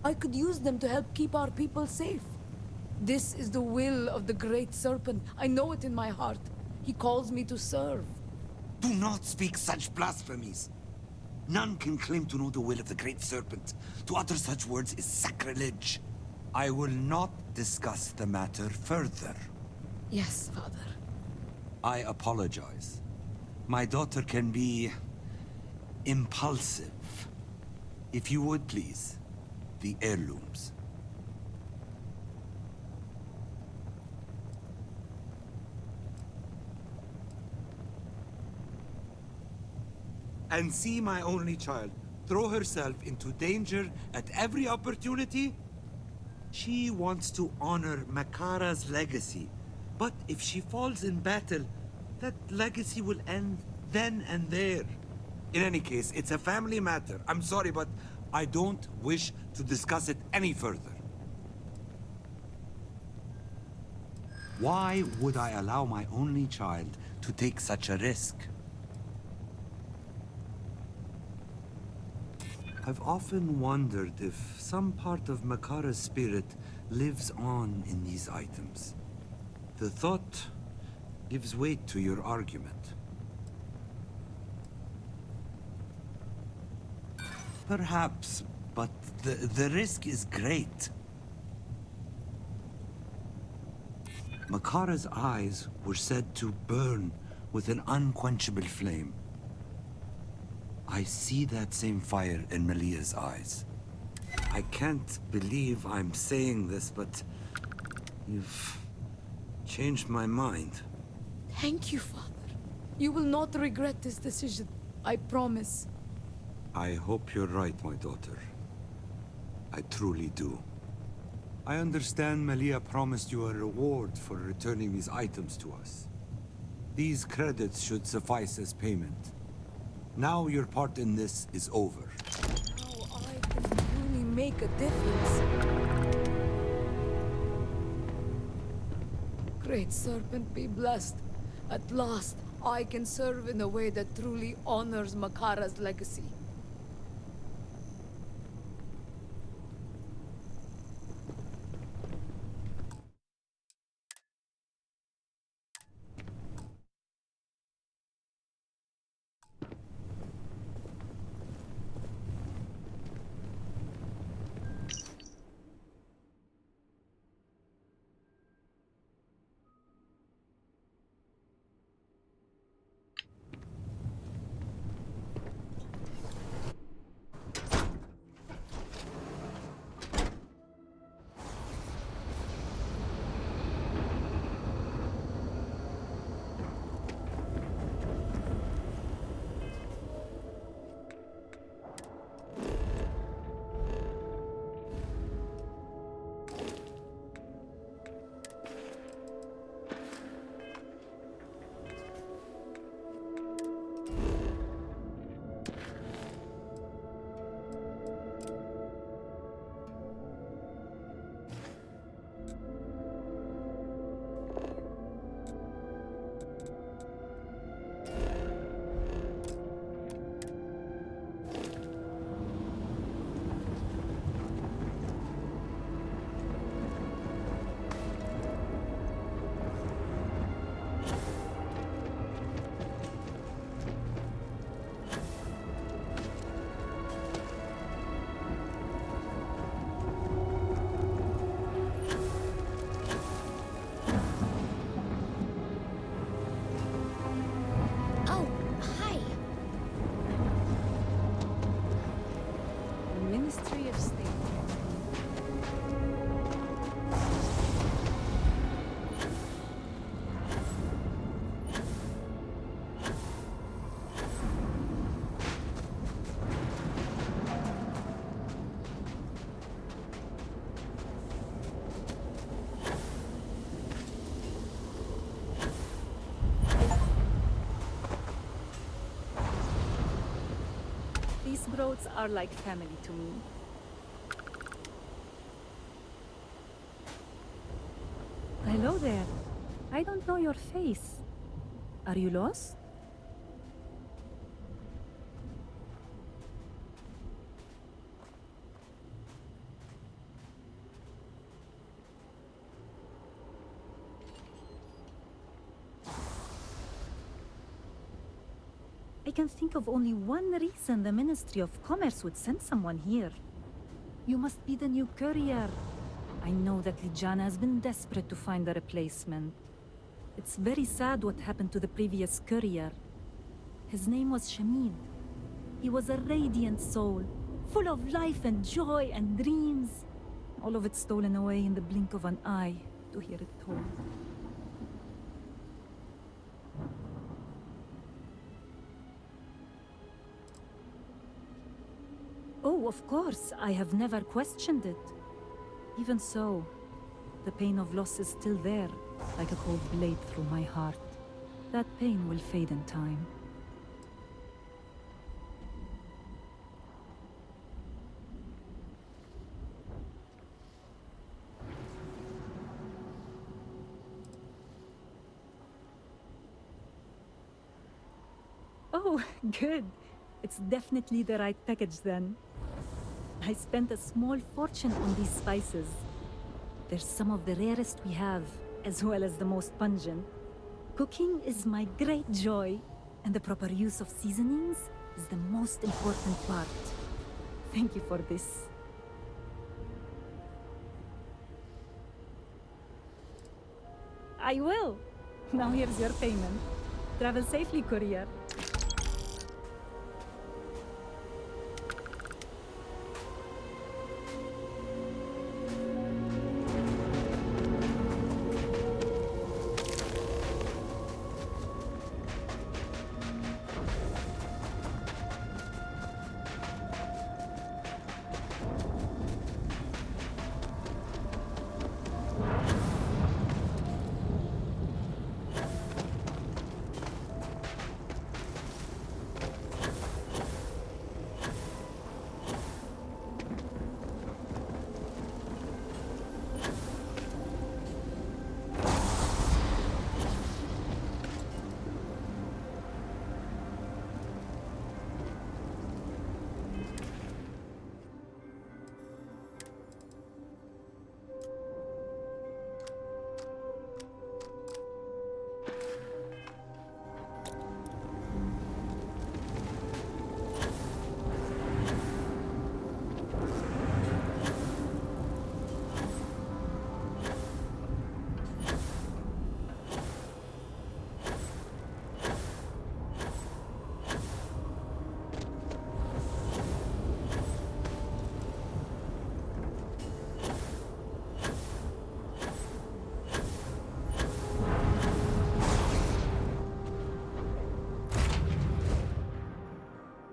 Speaker 5: I could use them to help keep our people safe. This is the will of the Great Serpent. I know it in my heart. He calls me to serve.
Speaker 10: Do not speak such blasphemies. None can claim to know the will of the Great Serpent. To utter such words is sacrilege. I will not discuss the matter further.
Speaker 5: Yes, Father.
Speaker 10: I apologize. My daughter can be impulsive. If you would please, the heirlooms. And see my only child throw herself into danger at every opportunity? She wants to honor Makara's legacy. But if she falls in battle, that legacy will end then and there. In any case, it's a family matter. I'm sorry, but I don't wish to discuss it any further. Why would I allow my only child to take such a risk? I've often wondered if some part of Makara's spirit lives on in these items. The thought gives weight to your argument. Perhaps, but the risk is great. Makara's eyes were said to burn with an unquenchable flame. I see that same fire in Malia's eyes. I can't believe I'm saying this, but you've changed my mind.
Speaker 5: Thank you, Father. You will not regret this decision. I promise.
Speaker 10: I hope you're right, my daughter. I truly do. I understand Malia promised you a reward for returning these items to us. These credits should suffice as payment. Now your part in this is over.
Speaker 5: Now I can truly make a difference. Great Serpent, be blessed. At last, I can serve in a way that truly honors Makara's legacy.
Speaker 11: Broads are like family to me. Hello there. I don't know your face. Are you lost? I can think of only one reason the Ministry of Commerce would send someone here. You must be the new courier. I know that Lijana has been desperate to find a replacement. It's very sad what happened to the previous courier. His name was Shamid. He was a radiant soul, full of life and joy and dreams. All of it stolen away in the blink of an eye to hear it told. Oh, of course, I have never questioned it. Even so, the pain of loss is still there, like a cold blade through my heart. That pain will fade in time. Oh, good. It's definitely the right package then. I spent a small fortune on these spices. They're some of the rarest we have, as well as the most pungent. Cooking is my great joy, and the proper use of seasonings is the most important part. Thank you for this. I will. Now here's your payment. Travel safely, Courier.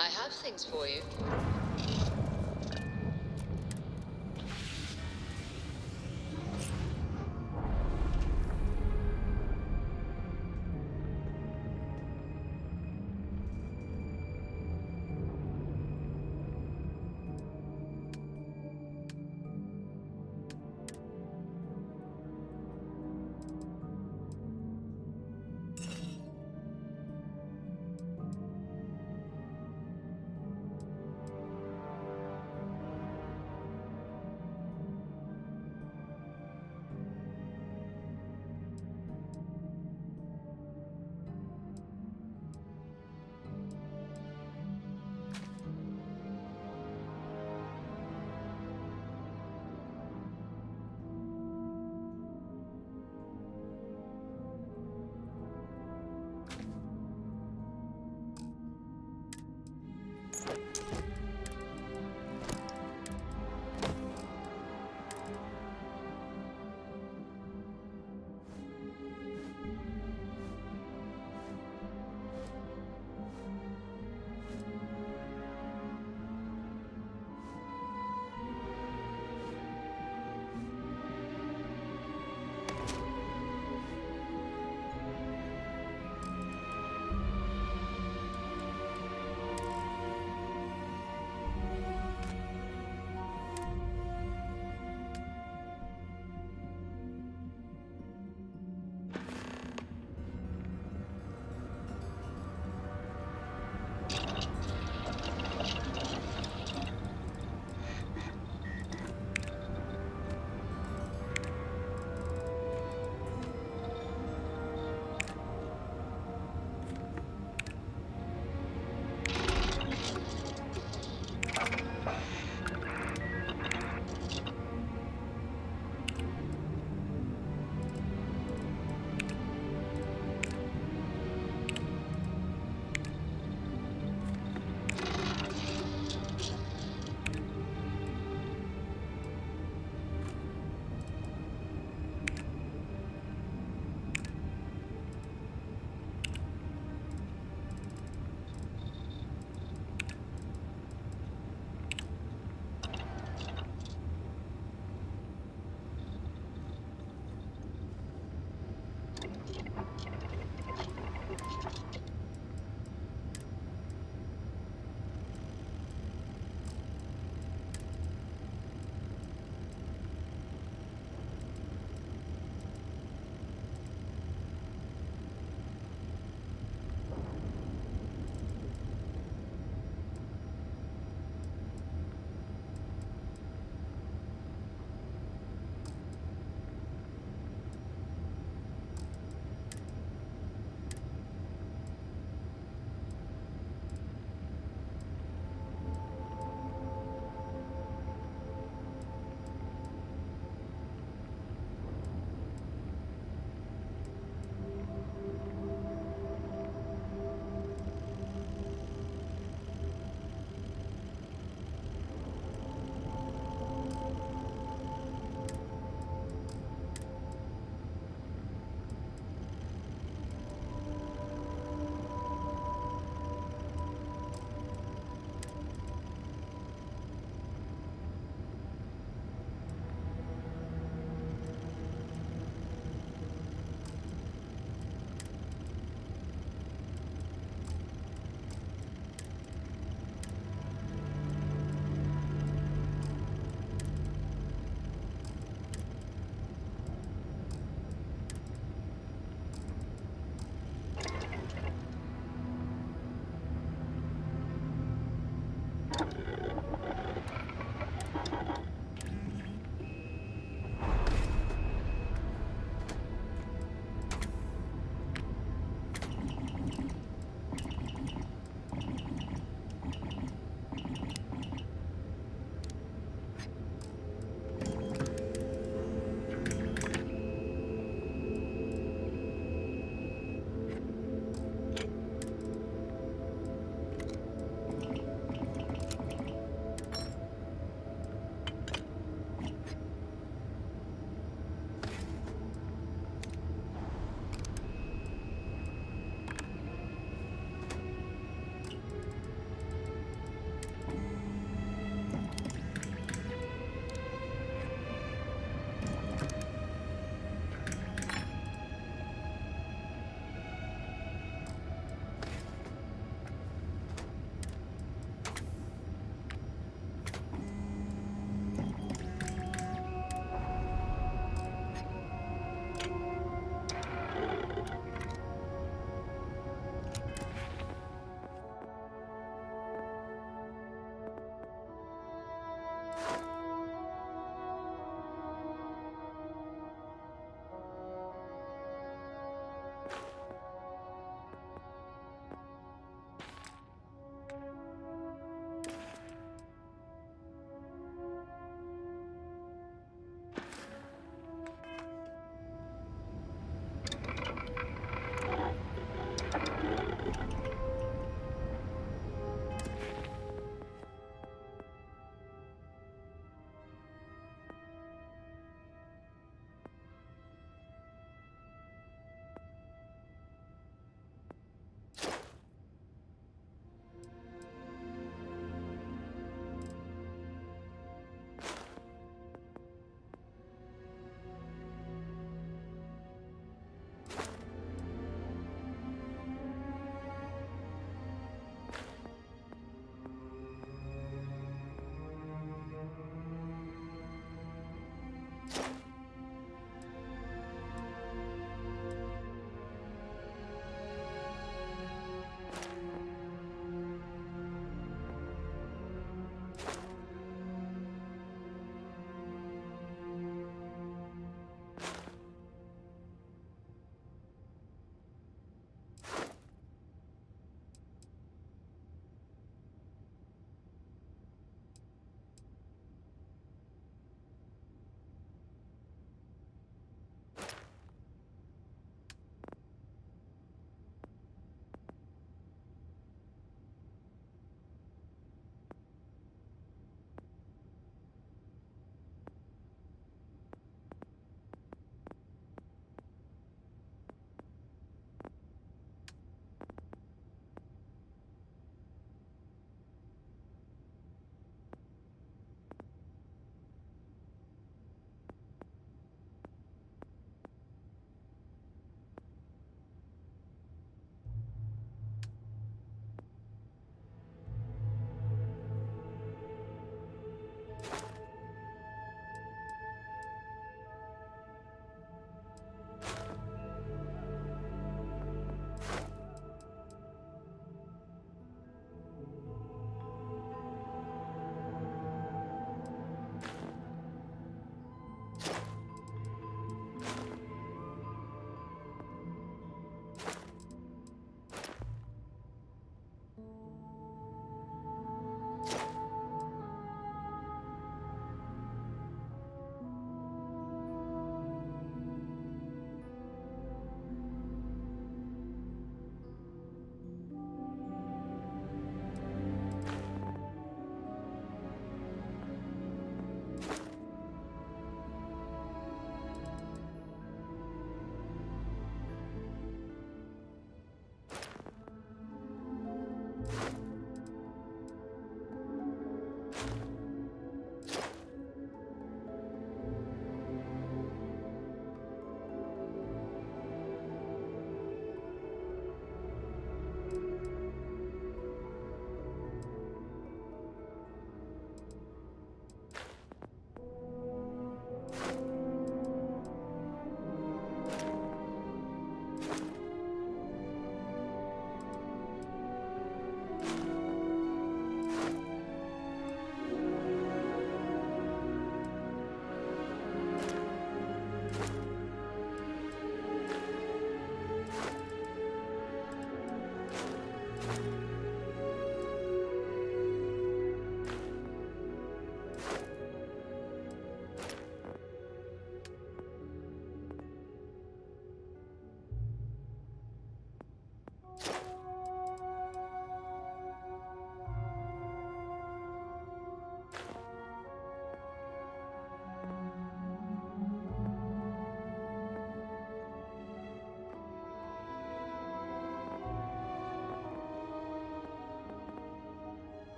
Speaker 1: I have things for you.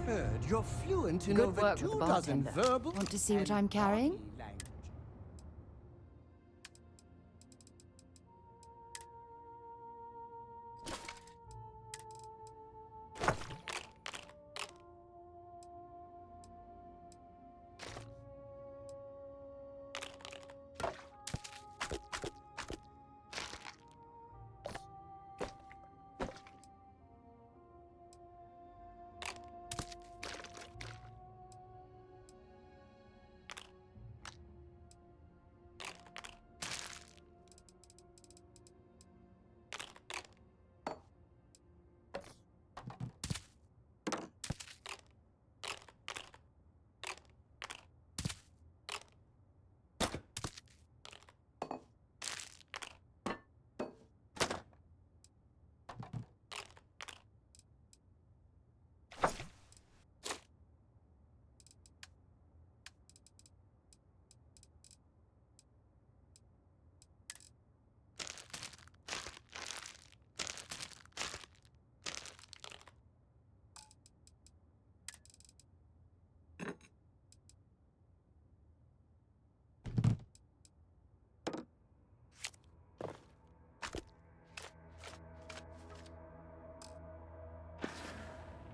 Speaker 7: heard you're fluent in
Speaker 1: Good
Speaker 7: over
Speaker 1: work with the
Speaker 7: 2 dozen
Speaker 1: bartender.
Speaker 7: verbal.
Speaker 1: Want to see what
Speaker 7: and
Speaker 1: I'm carrying?
Speaker 7: body language.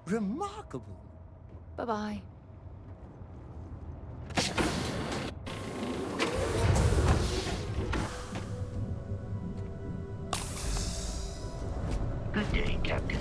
Speaker 7: Remarkable.
Speaker 1: Bye-bye.
Speaker 2: Good day, Captain.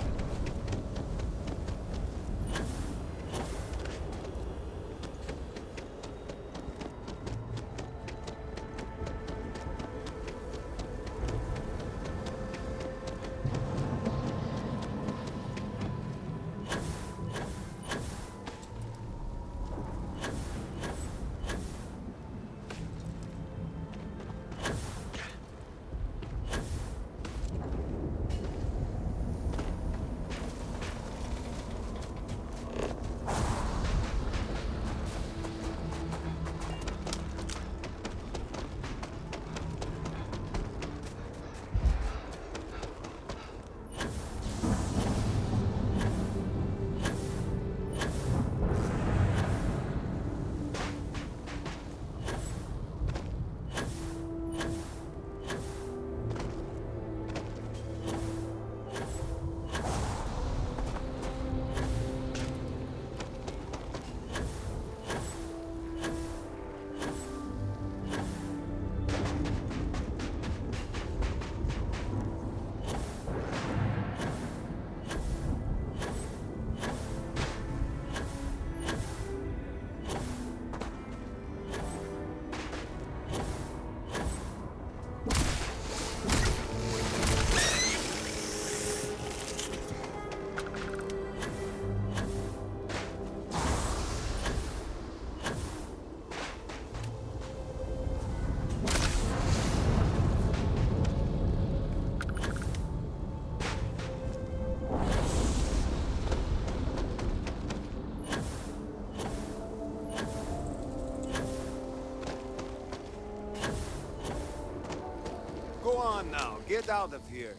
Speaker 12: Go on now, get out of here.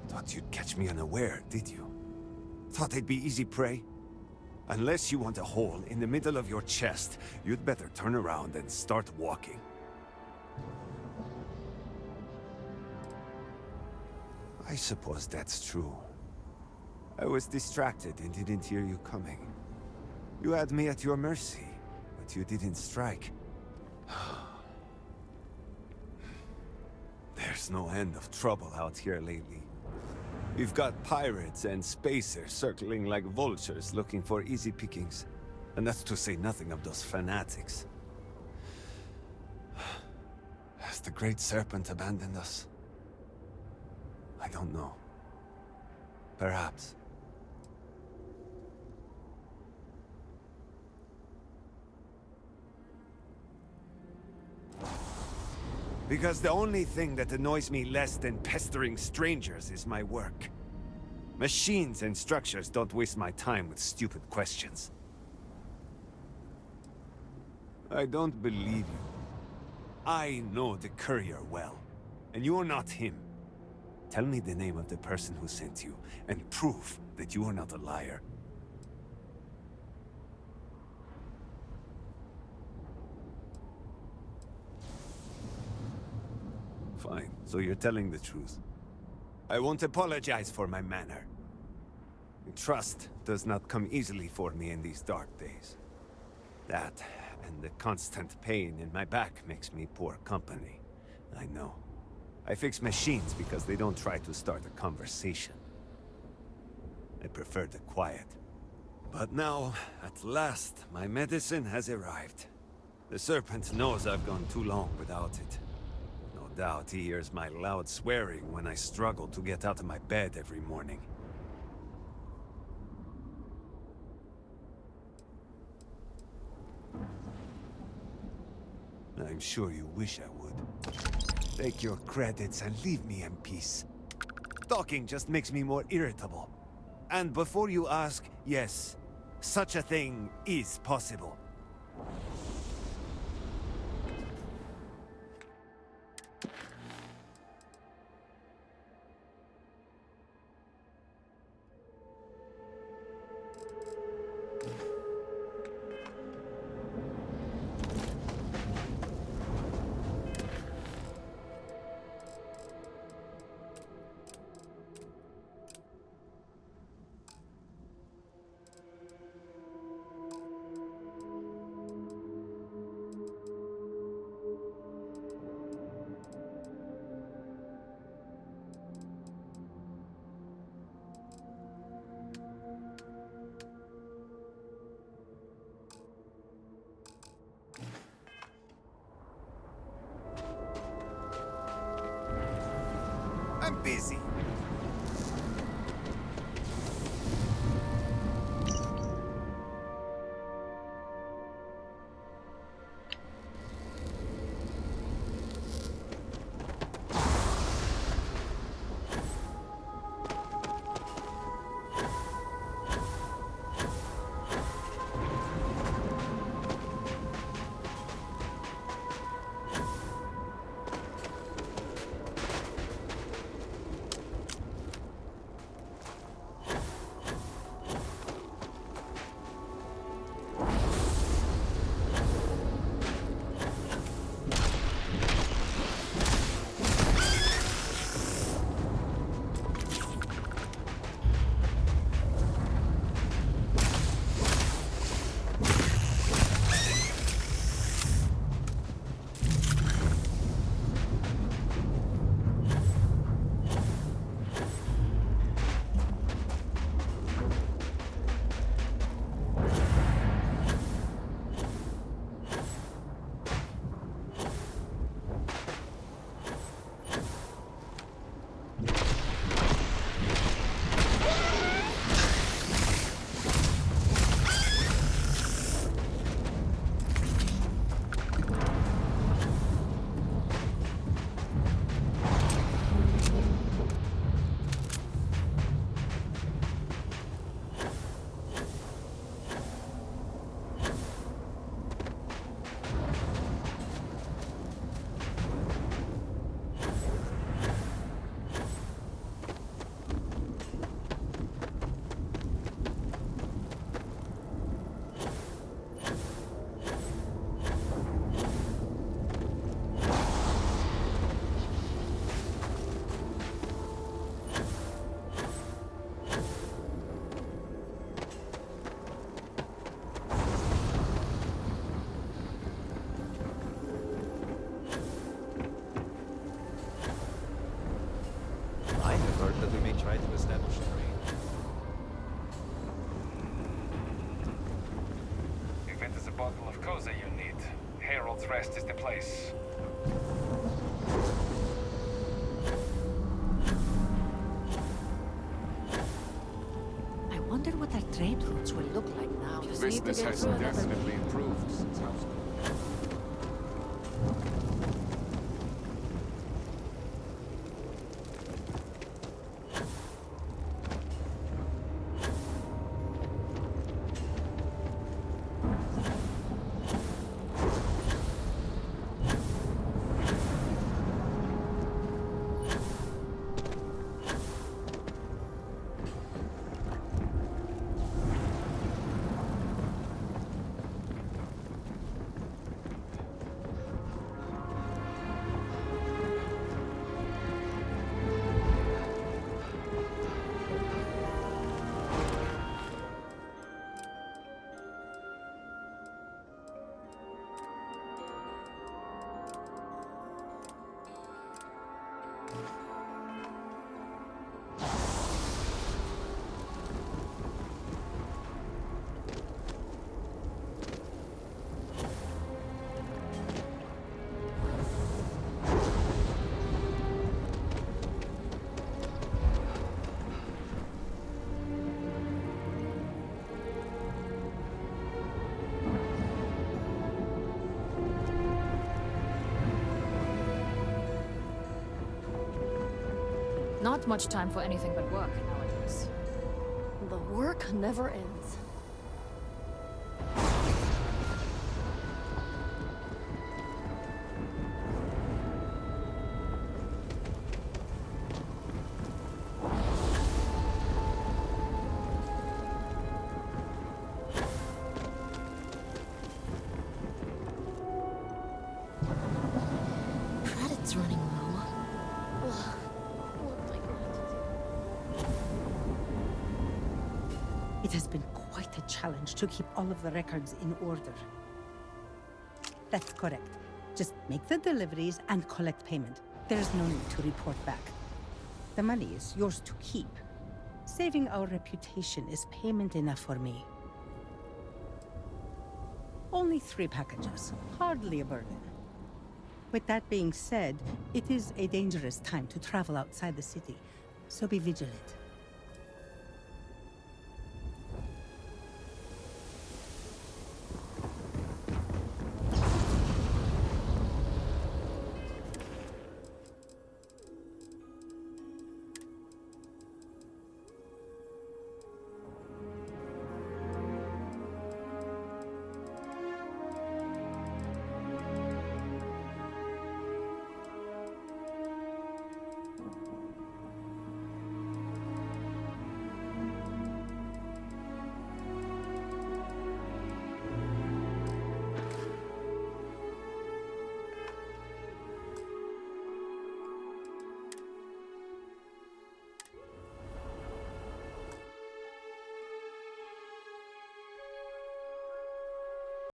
Speaker 12: Thought you'd catch me unaware, did you? Thought I'd be easy prey? Unless you want a hole in the middle of your chest, you'd better turn around and start walking. I suppose that's true. I was distracted and didn't hear you coming. You had me at your mercy, but you didn't strike. There's no end of trouble out here lately. We've got pirates and spacers circling like vultures looking for easy pickings. And that's to say nothing of those fanatics. Has the Great Serpent abandoned us? I don't know. Perhaps. Because the only thing that annoys me less than pestering strangers is my work. Machines and structures don't waste my time with stupid questions. I don't believe you. I know the Courier well, and you're not him. Tell me the name of the person who sent you, and prove that you are not a liar. Fine, so you're telling the truth. I won't apologize for my manner. Trust does not come easily for me in these dark days. That, and the constant pain in my back makes me poor company. I know. I fix machines because they don't try to start a conversation. I prefer the quiet. But now, at last, my medicine has arrived. The Serpent knows I've gone too long without it. No doubt he hears my loud swearing when I struggle to get out of my bed every morning. I'm sure you wish I would. Take your credits and leave me in peace. Talking just makes me more irritable. And before you ask, yes, such a thing is possible. I'm busy.
Speaker 9: Rest is the place.
Speaker 13: I wonder what our trade routes will look like now.
Speaker 9: Business has definitely improved since house.
Speaker 14: Not much time for anything but work nowadays.
Speaker 8: The work never ends.
Speaker 13: Credits running low.
Speaker 8: Ugh, what am I going to do?
Speaker 15: It has been quite a challenge to keep all of the records in order. That's correct. Just make the deliveries and collect payment. There's no need to report back. The money is yours to keep. Saving our reputation is payment enough for me. Only 3 packages. Hardly a burden. With that being said, it is a dangerous time to travel outside the city, so be vigilant.